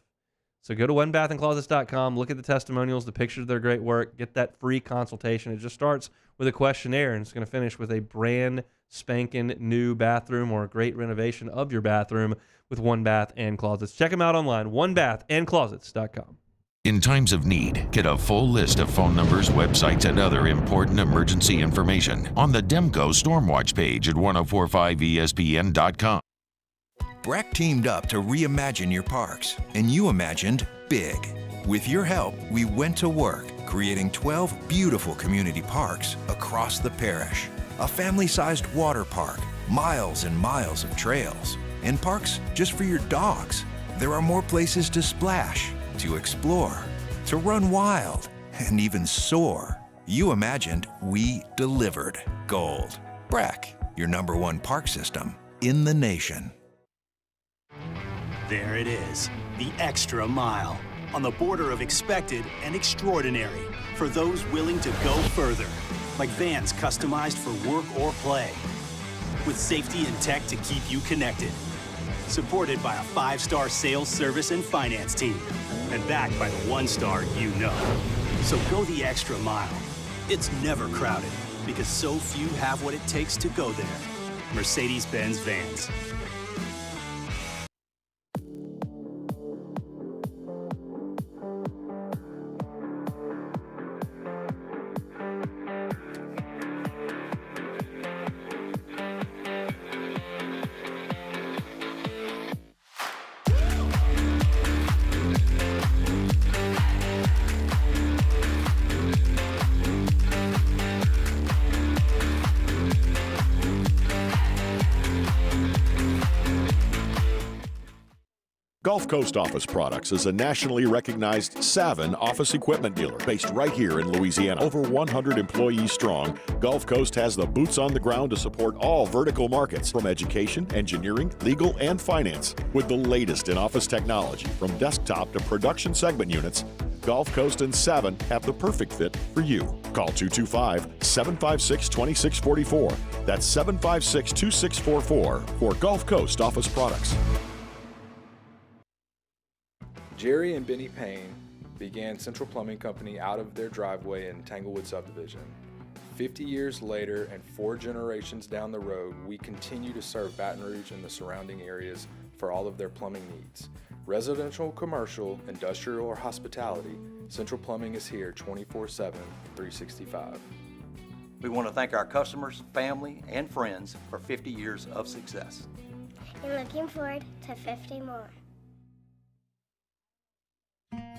So go to onebathandclosets.com, look at the testimonials, the pictures of their great work, get that free consultation. It just starts with a questionnaire, and it's going to finish with a brand spanking new bathroom or a great renovation of your bathroom with One Bath and Closets. Check them out online, onebathandclosets.com. In times of need, get a full list of phone numbers, websites, and other important emergency information on the Demco Stormwatch page at 1045ESPN.com. Breck teamed up to reimagine your parks, and you imagined big. With your help, we went to work, creating 12 beautiful community parks across the parish. A family-sized water park, miles and miles of trails, and parks just for your dogs. There are more places to splash, to explore, to run wild, and even soar. You imagined, we delivered. Gold. Breck, your #1 park system in the nation. There it is, the extra mile. on the border of expected and extraordinary for those willing to go further, like vans customized for work or play, with safety and tech to keep you connected. Supported by a 5-star sales, service, and finance team, and backed by the 1-star you know. So go the extra mile. It's never crowded, because so few have what it takes to go there. Mercedes-Benz Vans. Gulf Coast Office Products is a nationally recognized Savin office equipment dealer based right here in Louisiana. Over 100 employees strong, Gulf Coast has the boots on the ground to support all vertical markets from education, engineering, legal, and finance. With the latest in office technology from desktop to production segment units, Gulf Coast and Savin have the perfect fit for you. Call 225-756-2644. That's 756-2644 for Gulf Coast Office Products. Jerry and Benny Payne began Central Plumbing Company out of their driveway in Tanglewood subdivision. 50 years later and 4 generations down the road, we continue to serve Baton Rouge and the surrounding areas for all of their plumbing needs. Residential, commercial, industrial, or hospitality, Central Plumbing is here 24/7, 365. We want to thank our customers, family, and friends for 50 years of success. And looking forward to 50 more.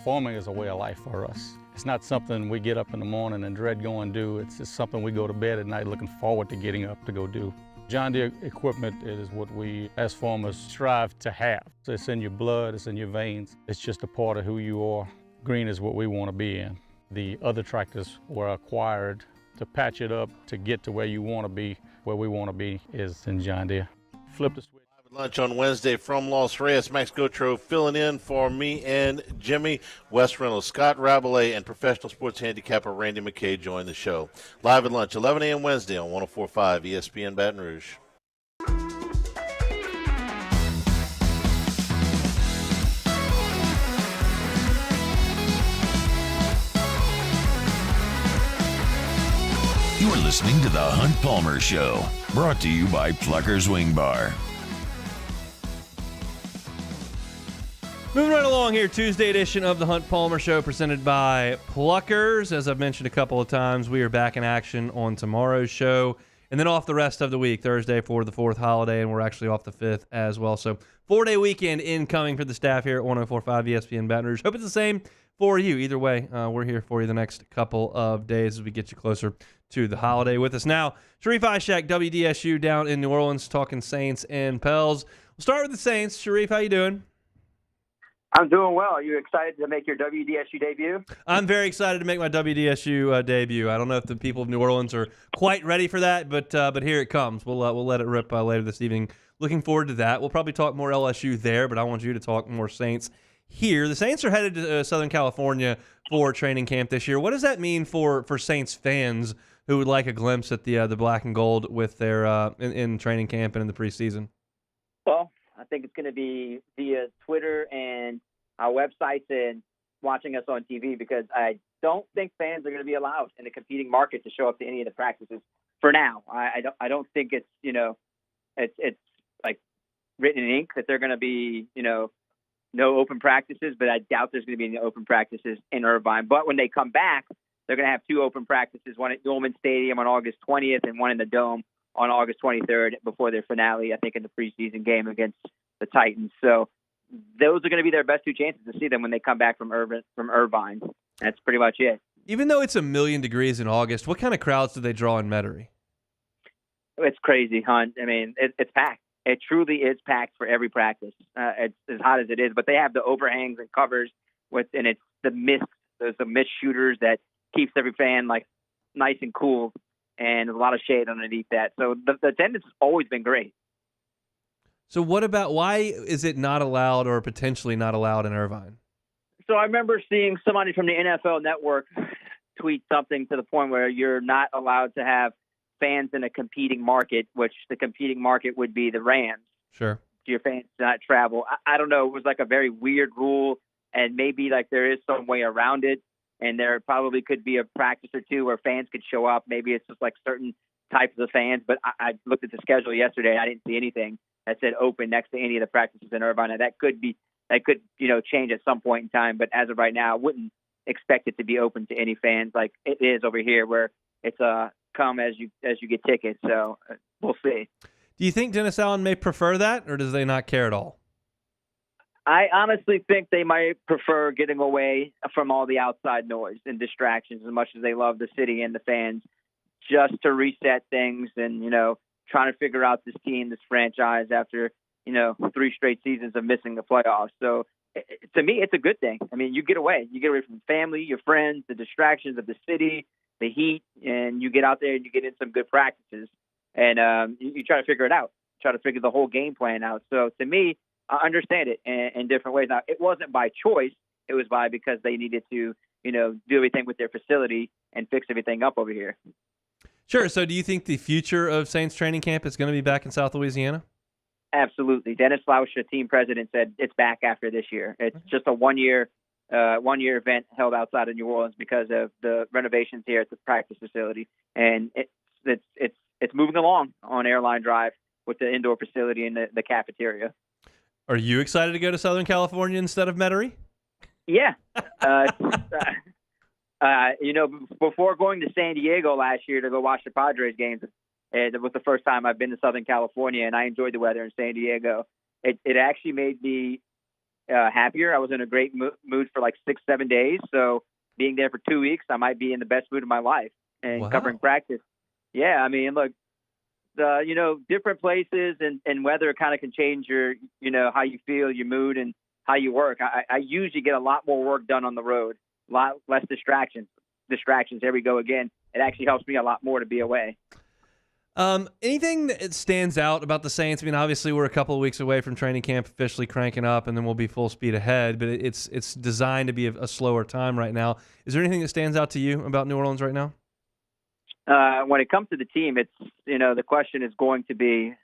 Farming is a way of life for us. It's not something we get up in the morning and dread going do. It's just something we go to bed at night looking forward to getting up to go do. John Deere equipment is what we as farmers strive to have. So it's in your blood, it's in your veins. It's just a part of who you are. Green is what we want to be in. The other tractors were acquired to patch it up to get to where you want to be. Where we want to be is in John Deere. Flip the switch. Lunch on Wednesday from Los Reyes. Max Gotro filling in for me and Jimmy. Wes Reynolds, Scott Rabelais, and professional sports handicapper Randy McKay join the show. Live at lunch, 11 a.m. Wednesday on 104.5 ESPN Baton Rouge. You are listening to The Hunt Palmer Show, brought to you by Plucker's Wing Bar. Moving right along here, Tuesday edition of the Hunt Palmer Show presented by Pluckers. As I've mentioned a couple of times, we are back in action on tomorrow's show and then off the rest of the week, Thursday for the 4th holiday, and we're actually off the 5th as well. So 4-day weekend incoming for the staff here at 104.5 ESPN Baton Rouge. Hope it's the same for you. Either way, we're here for you the next couple of days as we get you closer to the holiday. With us now, Sharif Ishak, WDSU down in New Orleans, talking Saints and Pels. We'll start with the Saints. Sharif, how you doing? I'm doing well. Are you excited to make your WDSU debut? I'm very excited to make my WDSU debut. I don't know if the people of New Orleans are quite ready for that, but here it comes. We'll let it rip later this evening. Looking forward to that. We'll probably talk more LSU there, but I want you to talk more Saints here. The Saints are headed to Southern California for training camp this year. What does that mean for Saints fans who would like a glimpse at the black and gold with their in training camp and in the preseason? Well, I think it's going to be via Twitter and our websites and watching us on TV, because I don't think fans are going to be allowed in the competing market to show up to any of the practices for now. I don't think it's it's like written in ink that they're going to be no open practices, but I doubt there's going to be any open practices in Irvine. But when they come back, they're going to have 2 open practices, one at Dolman Stadium on August 20th and one in the Dome on August 23rd before their finale, I think, in the preseason game against the Titans. So those are going to be their best 2 chances to see them when they come back from Irvine. That's pretty much it. Even though it's 1,000,000 degrees in August, what kind of crowds do they draw in Metairie? It's crazy, Hunt. I mean, it's packed. It truly is packed for every practice. It's as hot as it is, but they have the overhangs and covers and it's the mist. There's the mist shooters that keeps every fan like nice and cool, and there's a lot of shade underneath that. So the attendance has always been great. So what about, why is it not allowed or potentially not allowed in Irvine? So I remember seeing somebody from the NFL Network tweet something to the point where you're not allowed to have fans in a competing market, which the competing market would be the Rams. Sure. Your fans do not travel. I don't know. It was like a very weird rule, and maybe like there is some way around it, and there probably could be a practice or two where fans could show up. Maybe it's just like certain types of fans, but I looked at the schedule yesterday and I didn't see anything that said open next to any of the practices in Irvine. And that could change at some point in time, but as of right now, I wouldn't expect it to be open to any fans like it is over here, where it's come as you get tickets. So we'll see. Do you think Dennis Allen may prefer that, or does they not care at all? I honestly think they might prefer getting away from all the outside noise and distractions as much as they love the city and the fans, just to reset things and, trying to figure out this team, this franchise after, 3 straight seasons of missing the playoffs. So to me, it's a good thing. I mean, you get away from family, your friends, the distractions of the city, the heat, and you get out there and you get in some good practices. And you try to figure it out, try to figure the whole game plan out. So to me, I understand it in different ways. Now, it wasn't by choice. It was because they needed to, do everything with their facility and fix everything up over here. Sure. So do you think the future of Saints training camp is going to be back in South Louisiana? Absolutely. Dennis Lauscher, team president, said it's back after this year. It's just a one-year event held outside of New Orleans because of the renovations here at the practice facility. And it's moving along on Airline Drive with the indoor facility and the cafeteria. Are you excited to go to Southern California instead of Metairie? Yeah. Before going to San Diego last year to go watch the Padres games, it was the first time I've been to Southern California, and I enjoyed the weather in San Diego. It actually made me happier. I was in a great mood for like 6-7 days. So being there for 2 weeks, I might be in the best mood of my life and covering practice. Yeah, I mean, look, different places and weather kind of can change your, how you feel, your mood, and how you work. I usually get a lot more work done on the road, a lot less distractions. There we go again. It actually helps me a lot more to be away. Anything that stands out about the Saints? I mean, obviously we're a couple of weeks away from training camp officially cranking up, and then we'll be full speed ahead. But it's designed to be a slower time right now. Is there anything that stands out to you about New Orleans right now? When it comes to the team, it's the question is going to be,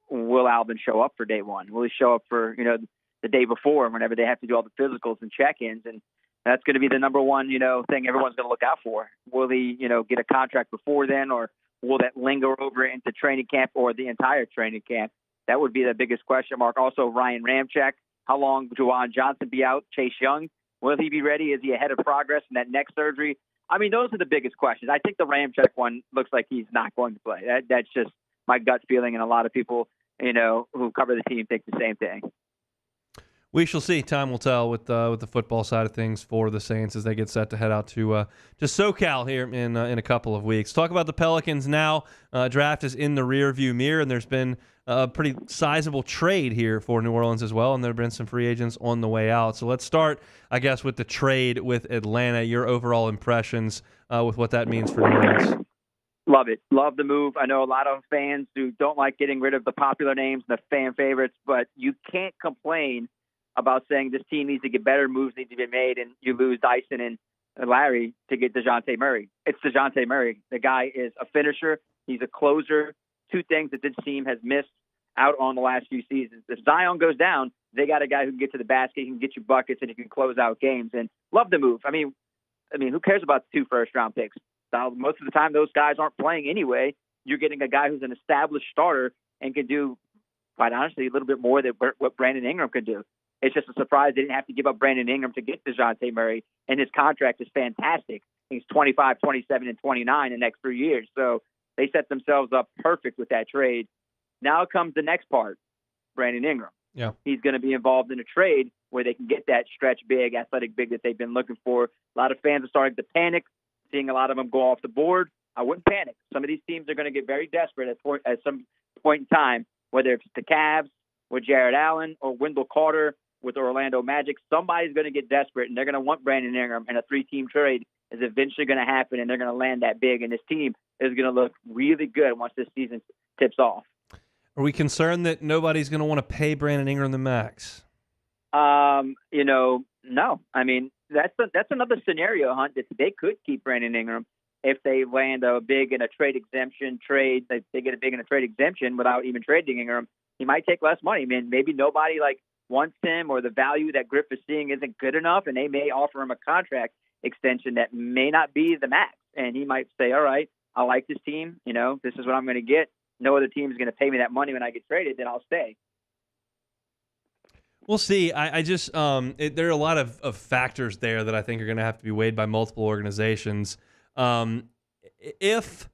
will Alvin show up for day one? Will he show up for the day before, whenever they have to do all the physicals and check-ins? And that's going to be the number one thing everyone's going to look out for. Will he get a contract before then, or will that linger over into training camp or the entire training camp? That would be the biggest question mark. Also, Ryan Ramczyk. How long will Juwan Johnson be out? Chase Young, will he be ready? Is he ahead of progress in that neck surgery? I mean, those are the biggest questions. I think the Ramczyk one looks like he's not going to play. That's just my gut feeling, and a lot of people, who cover the team think the same thing. We shall see. Time will tell with the football side of things for the Saints as they get set to head out to SoCal here in a couple of weeks. Talk about the Pelicans now. Draft is in the rearview mirror, and there's been a pretty sizable trade here for New Orleans as well, and there have been some free agents on the way out. So let's start, I guess, with the trade with Atlanta. Your overall impressions with what that means for New Orleans. Love it. Love the move. I know a lot of fans who don't like getting rid of the popular names and the fan favorites, but you can't complain about saying this team needs to get better, moves need to be made, and you lose Dyson and Larry to get DeJounte Murray. It's DeJounte Murray. The guy is a finisher. He's a closer. Two things that this team has missed out on the last few seasons. If Zion goes down, they got a guy who can get to the basket, he can get you buckets, and he can close out games. And love the move. I mean, who cares about the 2 first-round picks? Most of the time, those guys aren't playing anyway. You're getting a guy who's an established starter and can do, quite honestly, a little bit more than what Brandon Ingram could do. It's just a surprise they didn't have to give up Brandon Ingram to get DeJounte Murray, and his contract is fantastic. He's 25, 27, and 29 the next 3 years. So they set themselves up perfect with that trade. Now comes the next part, Brandon Ingram. Yeah. He's going to be involved in a trade where they can get that stretch big, athletic big that they've been looking for. A lot of fans are starting to panic, seeing a lot of them go off the board. I wouldn't panic. Some of these teams are going to get very desperate at some point in time, whether it's the Cavs with Jared Allen or Wendell Carter with the Orlando Magic. Somebody's going to get desperate, and they're going to want Brandon Ingram, and a 3-team trade is eventually going to happen, and they're going to land that big, and this team is going to look really good once this season tips off. Are we concerned that nobody's going to want to pay Brandon Ingram the max? No. I mean, that's another scenario, Hunt, that they could keep Brandon Ingram if they land a big in a trade exemption trade. They get a big in a trade exemption without even trading Ingram. He might take less money. I mean, maybe nobody wants him, or the value that Griff is seeing isn't good enough, and they may offer him a contract extension that may not be the max. And he might say, all right, I like this team. This is what I'm going to get. No other team is going to pay me that money when I get traded, then I'll stay. We'll see. I just there are a lot of factors there that I think are going to have to be weighed by multiple organizations. If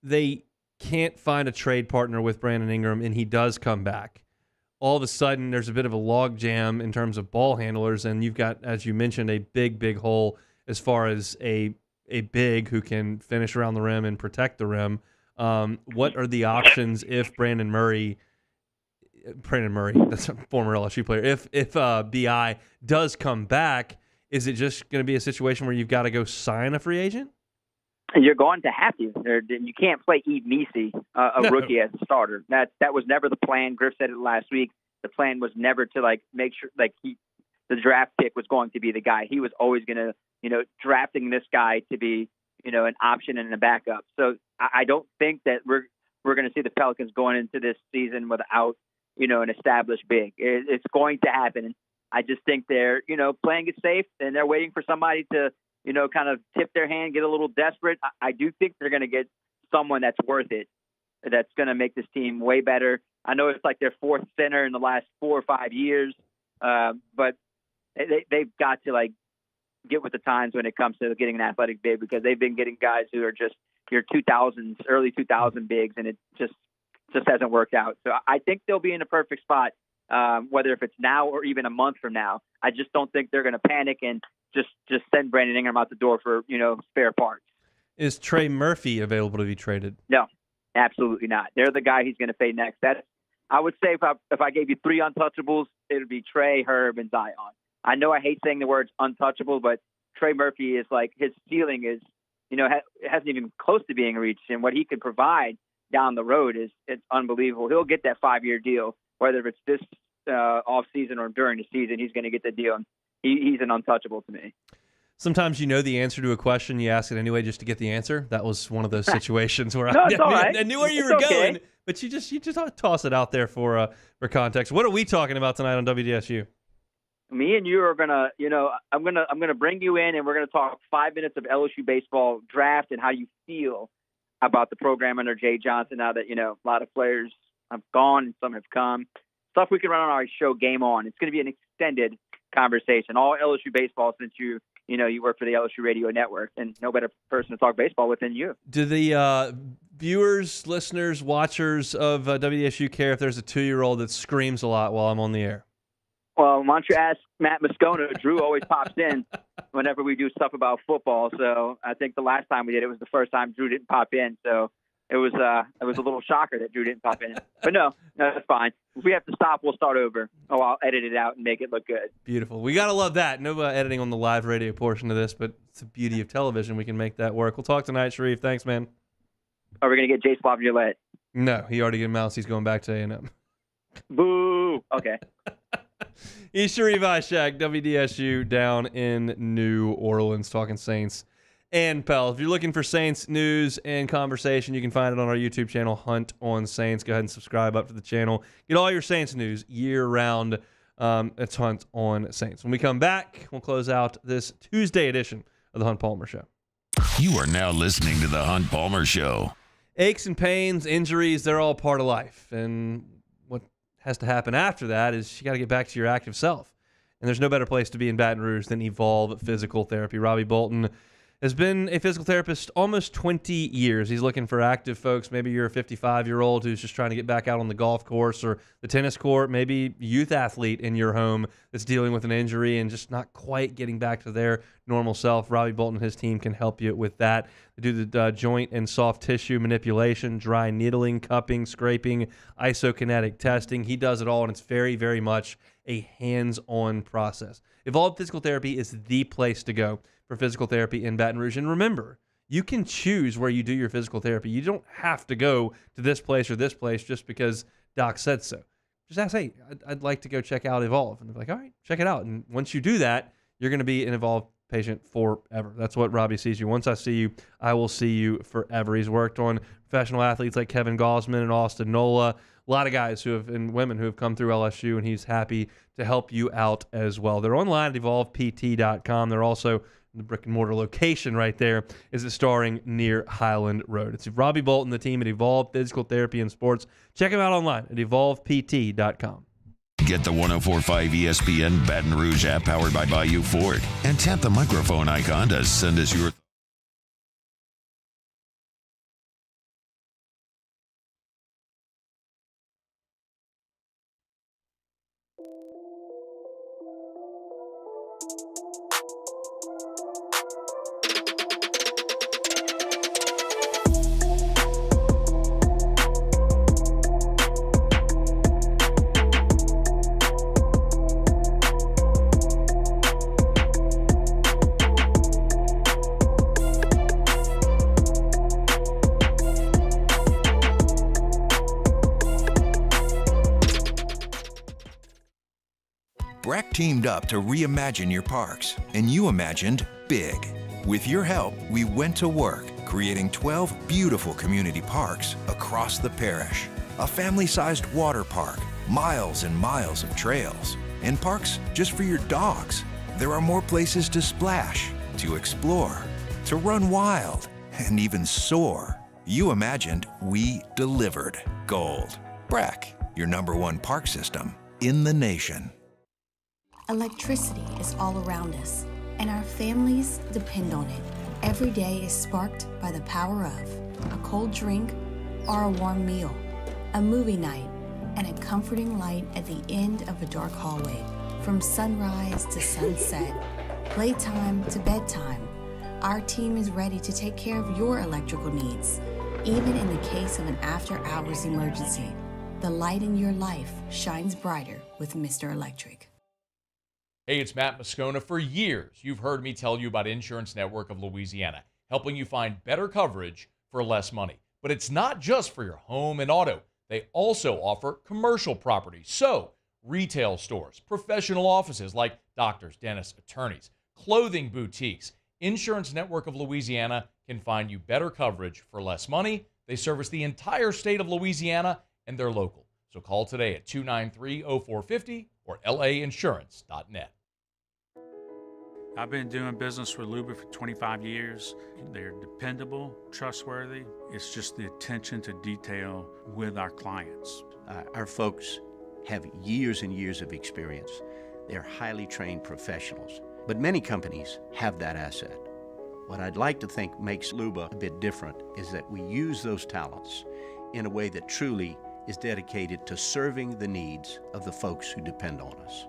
they can't find a trade partner with Brandon Ingram and he does come back, all of a sudden there's a bit of a log jam in terms of ball handlers, and you've got, as you mentioned, a big hole as far as a big who can finish around the rim and protect the rim. What are the options if Brandon Murray, that's a former LSU player, if BI does come back, is it just going to be a situation where you've got to go sign a free agent? You're going to have to. You can't play Eve Nisi, rookie, as a starter. That was never the plan. Griff said it last week. The plan was never to make sure the draft pick was going to be the guy. He was always going to, drafting this guy to be, an option and a backup. So I don't think that we're going to see the Pelicans going into this season without, an established big. It's going to happen. I just think they're, playing it safe, and they're waiting for somebody to, kind of tip their hand, get a little desperate. I do think they're going to get someone that's worth it, that's going to make this team way better. I know it's like their fourth center in the last 4 or 5 years, but they've got to get with the times when it comes to getting an athletic big, because they've been getting guys who are just your 2000s, early 2000 bigs, and it just hasn't worked out. So I think they'll be in a perfect spot, whether if it's now or even a month from now. I just don't think they're going to panic and just send Brandon Ingram out the door for, spare parts. Is Trey Murphy available to be traded? No, absolutely not. They're the guy he's going to pay next. I would say if I gave you 3 untouchables, it would be Trey, Herb, and Zion. I know I hate saying the words untouchable, but Trey Murphy is his ceiling is, hasn't even close to being reached, and what he could provide down the road it's unbelievable. He'll get that 5-year deal, whether it's this off season or during the season. He's going to get the deal. He's an untouchable to me. Sometimes the answer to a question, you ask it anyway just to get the answer. That was one of those situations where no, I knew where you were going, but you just toss it out there for context. What are we talking about tonight on WDSU? Me and you are gonna, I'm gonna bring you in, and we're gonna talk 5 minutes of LSU baseball draft and how you feel about the program under Jay Johnson. Now that a lot of players have gone and some have come, stuff we can run on our show Game On. It's going to be an extended conversation, all LSU baseball, since you work for the LSU Radio Network, and no better person to talk baseball with than you. Do the viewers, listeners, watchers of WDSU care if there's a 2-year-old that screams a lot while I'm on the air? Well, why don't you ask Matt Moscona? Drew always pops in whenever we do stuff about football. So I think the last time we did it was the first time Drew didn't pop in. So it was a little shocker that Drew didn't pop in. But no, that's fine. If we have to stop, we'll start over. Oh, I'll edit it out and make it look good. Beautiful. We got to love that. No editing on the live radio portion of this, but it's the beauty of television. We can make that work. We'll talk tonight, Sharif. Thanks, man. Are we going to get Jay Slav-Gillette? No, he already announced he's going back to A&M. Boo. Okay. He's Sharif Ishak, WDSU down in New Orleans, talking Saints and Pels. If you're looking for Saints news and conversation, you can find it on our YouTube channel, Hunt on Saints. Go ahead and subscribe up to the channel. Get all your Saints news year-round. It's Hunt on Saints. When we come back, we'll close out this Tuesday edition of the Hunt Palmer Show. You are now listening to the Hunt Palmer Show. Aches and pains, injuries, they're all part of life. And what has to happen after that is you got to get back to your active self. And there's no better place to be in Baton Rouge than Evolve Physical Therapy. Robbie Bolton has been a physical therapist almost 20 years. He's looking for active folks. Maybe you're a 55-year-old who's just trying to get back out on the golf course or the tennis court. Maybe a youth athlete in your home that's dealing with an injury and just not quite getting back to their normal self. Robbie Bolton and his team can help you with that. They do the joint and soft tissue manipulation, dry needling, cupping, scraping, isokinetic testing. He does it all, and it's very, very much a hands-on process. Evolve Physical Therapy is the place to go for physical therapy in Baton Rouge. And remember, you can choose where you do your physical therapy. You don't have to go to this place or this place just because Doc said so. Just ask, hey, I'd like to go check out Evolve. And they're like, all right, check it out. And once you do that, you're going to be an Evolve patient forever. That's what Robbie sees you. Once I see you, I will see you forever. He's worked on professional athletes like Kevin Gosman and Austin Nola, a lot of guys and women who have come through LSU, and he's happy to help you out as well. They're online at evolvept.com. They're also the brick and mortar location right there is at Starring near Highland Road. It's Robbie Bolton, the team at Evolve Physical Therapy and Sports. Check them out online at evolvept.com. Get the 104.5 ESPN Baton Rouge app powered by Bayou Ford and tap the microphone icon to send us your Breck teamed up to reimagine your parks, and you imagined big. With your help, we went to work, creating 12 beautiful community parks across the parish. A family-sized water park, miles and miles of trails, and parks just for your dogs. There are more places to splash, to explore, to run wild, and even soar. You imagined, we delivered. Gold. Breck, your #1 park system in the nation. Electricity is all around us, and our families depend on it. Every day is sparked by the power of a cold drink or a warm meal, a movie night, and a comforting light at the end of a dark hallway. From sunrise to sunset, playtime to bedtime, our team is ready to take care of your electrical needs. Even in the case of an after-hours emergency, the light in your life shines brighter with Mr. Electric. Hey, it's Matt Moscona. For years, you've heard me tell you about Insurance Network of Louisiana, helping you find better coverage for less money. But it's not just for your home and auto. They also offer commercial property. So, retail stores, professional offices like doctors, dentists, attorneys, clothing boutiques. Insurance Network of Louisiana can find you better coverage for less money. They service the entire state of Louisiana, and they're local. So call today at 293-0450 or lainsurance.net. I've been doing business with Luba for 25 years. They're dependable, trustworthy. It's just the attention to detail with our clients. Our folks have years and years of experience. They're highly trained professionals, but many companies have that asset. What I'd like to think makes Luba a bit different is that we use those talents in a way that truly is dedicated to serving the needs of the folks who depend on us.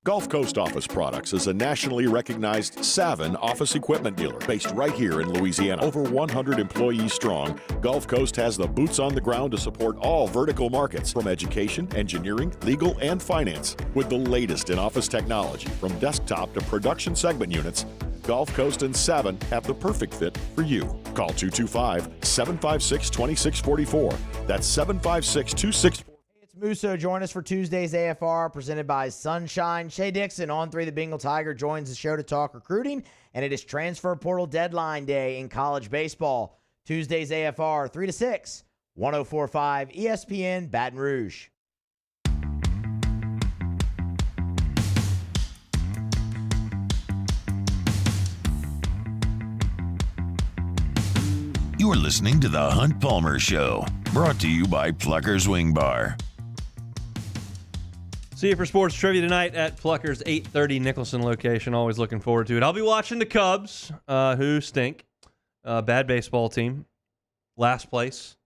Gulf Coast Office Products is a nationally recognized Savin office equipment dealer based right here in Louisiana. Over 100 employees strong, Gulf Coast has the boots on the ground to support all vertical markets from education, engineering, legal, and finance. With the latest in office technology from desktop to production segment units, Gulf Coast and Savin have the perfect fit for you. Call 225-756-2644. That's 756-2644. Musso, join us for Tuesday's AFR presented by Sunshine. Shea Dixon on 3, the Bengal Tiger, joins the show to talk recruiting, and it is transfer portal deadline day in college baseball. Tuesday's AFR 3 to 6, 104.5 ESPN Baton Rouge. You're listening to The Hunt Palmer Show, brought to you by Plucker's Wing Bar. See you for sports trivia tonight at Plucker's 8:30 Nicholson location. Always looking forward to it. I'll be watching the Cubs, who stink. Bad baseball team. Last place.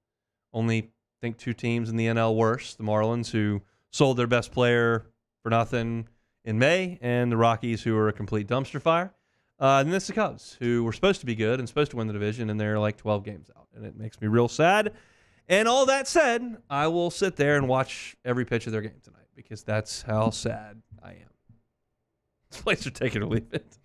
Only, I think, 2 teams in the NL worse. The Marlins, who sold their best player for nothing in May, and the Rockies, who are a complete dumpster fire. And it's the Cubs, who were supposed to be good and supposed to win the division, and they're like 12 games out. And it makes me real sad. And all that said, I will sit there and watch every pitch of their game tonight, because that's how sad I am. This place are take it or leave it.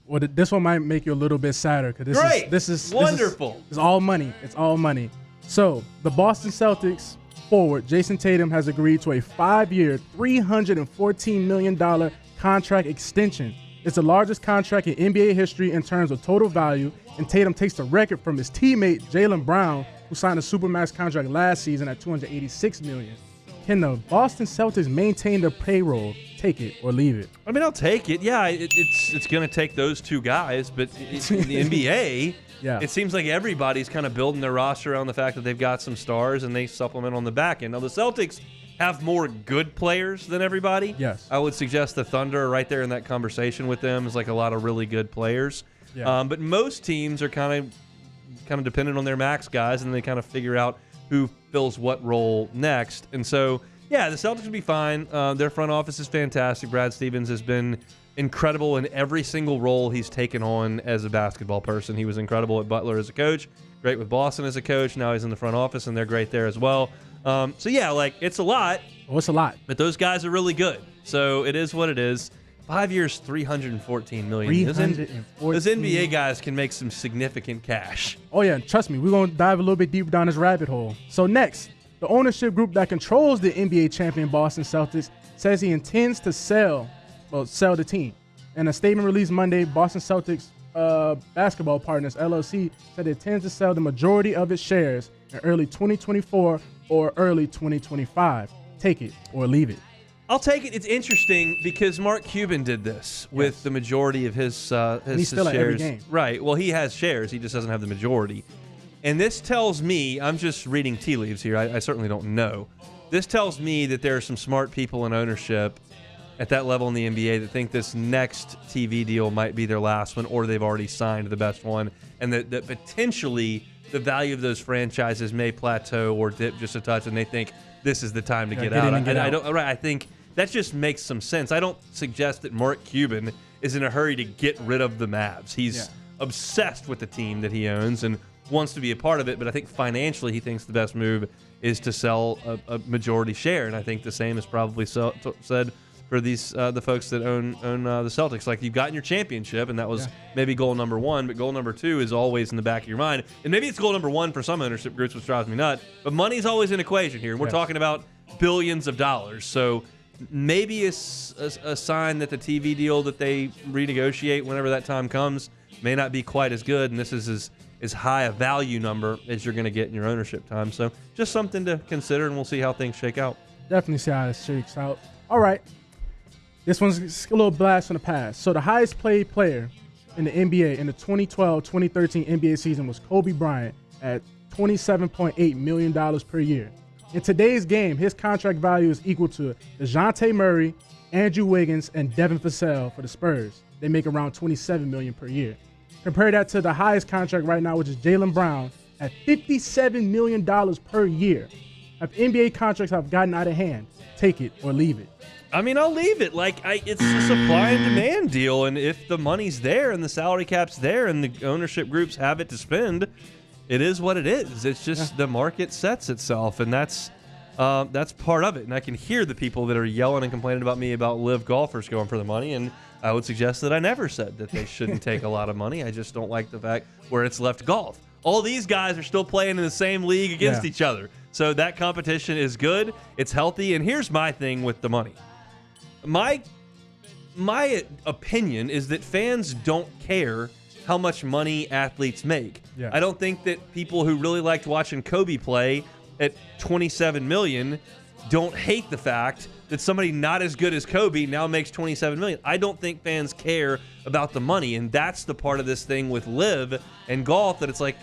Well, this one might make you a little bit sadder, because this is wonderful. It's all money. It's all money. So the Boston Celtics forward Jason Tatum has agreed to a 5-year, $314 million contract extension. It's the largest contract in NBA history in terms of total value, and Tatum takes the record from his teammate Jaylen Brown, who signed a supermax contract last season at $286 million. Can the Boston Celtics maintain their payroll? Take it or leave it? I mean, I'll take it. Yeah, it's going to take those two guys, but in the NBA, it seems like everybody's kind of building their roster around the fact that they've got some stars and they supplement on the back end. Now, the Celtics have more good players than everybody. Yes. I would suggest the Thunder are right there in that conversation with them. Is like a lot of really good players. Yeah. But most teams are kind of dependent on their max guys, and they kind of figure out who fills what role next. And so, yeah, the Celtics will be fine. Their front office is fantastic. Brad Stevens has been incredible in every single role he's taken on as a basketball person. He was incredible at Butler as a coach, great with Boston as a coach. Now he's in the front office, and they're great there as well. So, yeah, like, it's a lot. Oh, it's a lot. But those guys are really good. So it is what it is. 5 years, $314 million. Those NBA guys can make some significant cash. Oh, yeah. Trust me, we're going to dive a little bit deeper down this rabbit hole. So next, the ownership group that controls the NBA champion Boston Celtics says he intends to sell the team. In a statement released Monday, Boston Celtics Basketball Partners, LLC, said it intends to sell the majority of its shares in early 2024 or early 2025. Take it or leave it. I'll take it. It's interesting because Mark Cuban did this with the majority of his he's still shares. at every game. Right. Well, he has shares. He just doesn't have the majority. And this tells me, I'm just reading tea leaves here. I certainly don't know. This tells me that there are some smart people in ownership at that level in the NBA that think this next TV deal might be their last one, or they've already signed the best one, and that potentially the value of those franchises may plateau or dip just a touch, and they think this is the time to get out. I think that just makes some sense. I don't suggest that Mark Cuban is in a hurry to get rid of the Mavs. He's obsessed with the team that he owns and wants to be a part of it, but I think financially he thinks the best move is to sell a majority share, and I think the same is probably said for these the folks that own the Celtics. Like, you've gotten your championship, and that was maybe goal number one, but goal number two is always in the back of your mind. And maybe it's goal number one for some ownership groups, which drives me nuts, but money's always an equation here. And we're talking about billions of dollars. So maybe it's a sign that the TV deal that they renegotiate whenever that time comes may not be quite as good, and this is as high a value number as you're going to get in your ownership time. So just something to consider, and we'll see how things shake out. Definitely see how it shakes out. All right. This one's a little blast from the past. So the highest paid player in the NBA in the 2012-2013 NBA season was Kobe Bryant at $27.8 million per year. In today's game, his contract value is equal to DeJounte Murray, Andrew Wiggins, and Devin Vassell for the Spurs. They make around $27 million per year. Compare that to the highest contract right now, which is Jaylen Brown at $57 million per year. If NBA contracts have gotten out of hand, take it or leave it. I mean, I'll leave it. It's a supply and demand deal, and if the money's there and the salary cap's there and the ownership groups have it to spend, it is what it is. It's just the market sets itself, and that's part of it. And I can hear the people that are yelling and complaining about me about live golfers going for the money, and I would suggest that I never said that they shouldn't take a lot of money. I just don't like the fact where it's left golf. All these guys are still playing in the same league against each other. So that competition is good. It's healthy. And here's my thing with the money. My opinion is that fans don't care how much money athletes make. Yeah. I don't think that people who really liked watching Kobe play at $27 million don't hate the fact that somebody not as good as Kobe now makes $27 million. I don't think fans care about the money, and that's the part of this thing with live and golf that it's like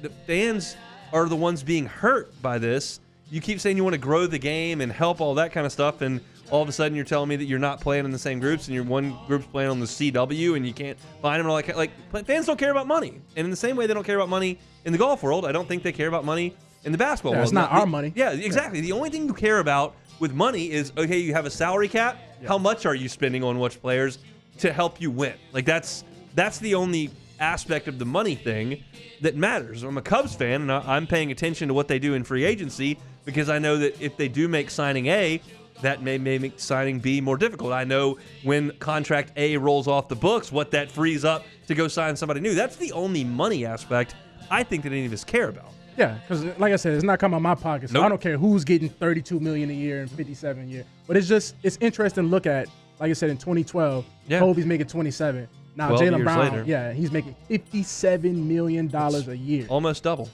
the fans are the ones being hurt by this. You keep saying you want to grow the game and help all that kind of stuff, and all of a sudden you're telling me that you're not playing in the same groups and your one group's playing on the CW and you can't find them and all that. Like, fans don't care about money. And in the same way they don't care about money in the golf world, I don't think they care about money in the basketball world. It's not our money. Yeah, exactly. The only thing you care about with money is, okay, you have a salary cap. How much are you spending on which players to help you win? Like, that's the only aspect of the money thing that matters. I'm a Cubs fan, and I'm paying attention to what they do in free agency because I know that if they do make signing A, that may make signing B more difficult. I know when contract A rolls off the books, what that frees up to go sign somebody new. That's the only money aspect I think that any of us care about. Yeah, because like I said, it's not coming out of my pocket, so I don't care who's getting $32 million a year and $57 a year. But it's interesting to look at Like I said, in 2012, Kobe's making 27. Now Jaylen Brown, he's making $57 million a year. Almost double.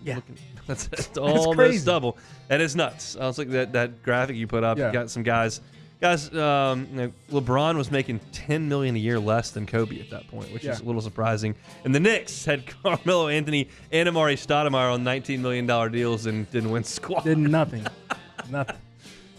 Yeah. That's almost crazy. double. That is nuts. I was like that graphic you put up. You got some guys. LeBron was making $10 million a year less than Kobe at that point, which is a little surprising. And the Knicks had Carmelo Anthony and Amari Stoudemire on $19 million deals and didn't win squat. Did nothing. Nothing.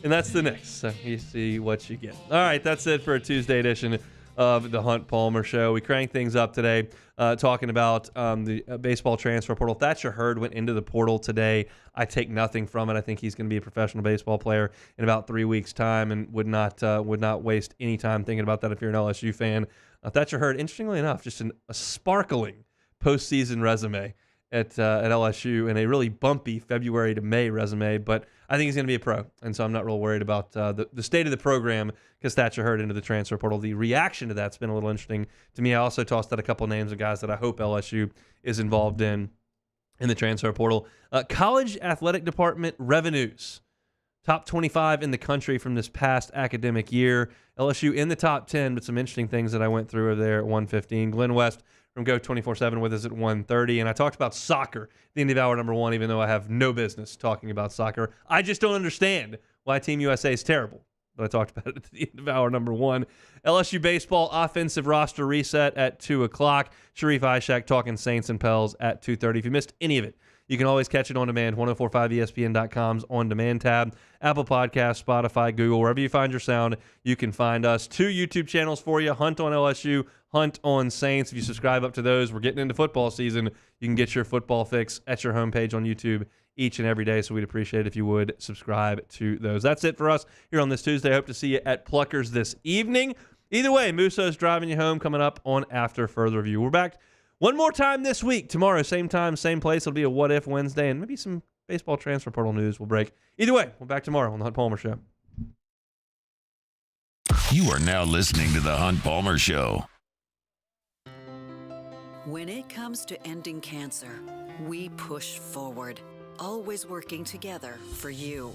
And that's the Knicks. So you see what you get. All right, that's it for a Tuesday edition of the Hunt Palmer Show. We cranked things up today talking about the baseball transfer portal. Thatcher Hurd went into the portal today. I take nothing from it. I think he's going to be a professional baseball player in about 3 weeks' time, and would not waste any time thinking about that if you're an LSU fan. Thatcher Hurd, interestingly enough, just a sparkling postseason resume at LSU and a really bumpy February to May resume, but I think he's going to be a pro, and so I'm not real worried about the state of the program because Thatcher Hurd into the transfer portal. The reaction to that's been a little interesting to me. I also tossed out a couple names of guys that I hope LSU is involved in the transfer portal. College athletic department revenues. Top 25 in the country from this past academic year. LSU in the top 10, but some interesting things that I went through over there at 115. Glenn West from Go 24/7 with us at 1:30, and I talked about soccer at the end of hour number 1, even though I have no business talking about soccer. I just don't understand why Team USA is terrible, but I talked about it at the end of hour number 1. LSU baseball offensive roster reset at 2 o'clock. Sharif Ishak talking Saints and Pels at 2:30. If you missed any of it, you can always catch it on demand, 1045ESPN.com's on-demand tab, Apple Podcasts, Spotify, Google, wherever you find your sound, you can find us. 2 YouTube channels for you, Hunt on LSU, Hunt on Saints. If you subscribe up to those, we're getting into football season. You can get your football fix at your homepage on YouTube each and every day, so we'd appreciate it if you would subscribe to those. That's it for us here on this Tuesday. I hope to see you at Pluckers this evening. Either way, Muso's driving you home coming up on After Further Review. We're back one more time this week. Tomorrow, same time, same place. It'll be a What If Wednesday, and maybe some baseball transfer portal news will break. Either way, we're back tomorrow on the Hunt Palmer Show. You are now listening to the Hunt Palmer Show. When it comes to ending cancer, we push forward, always working together for you.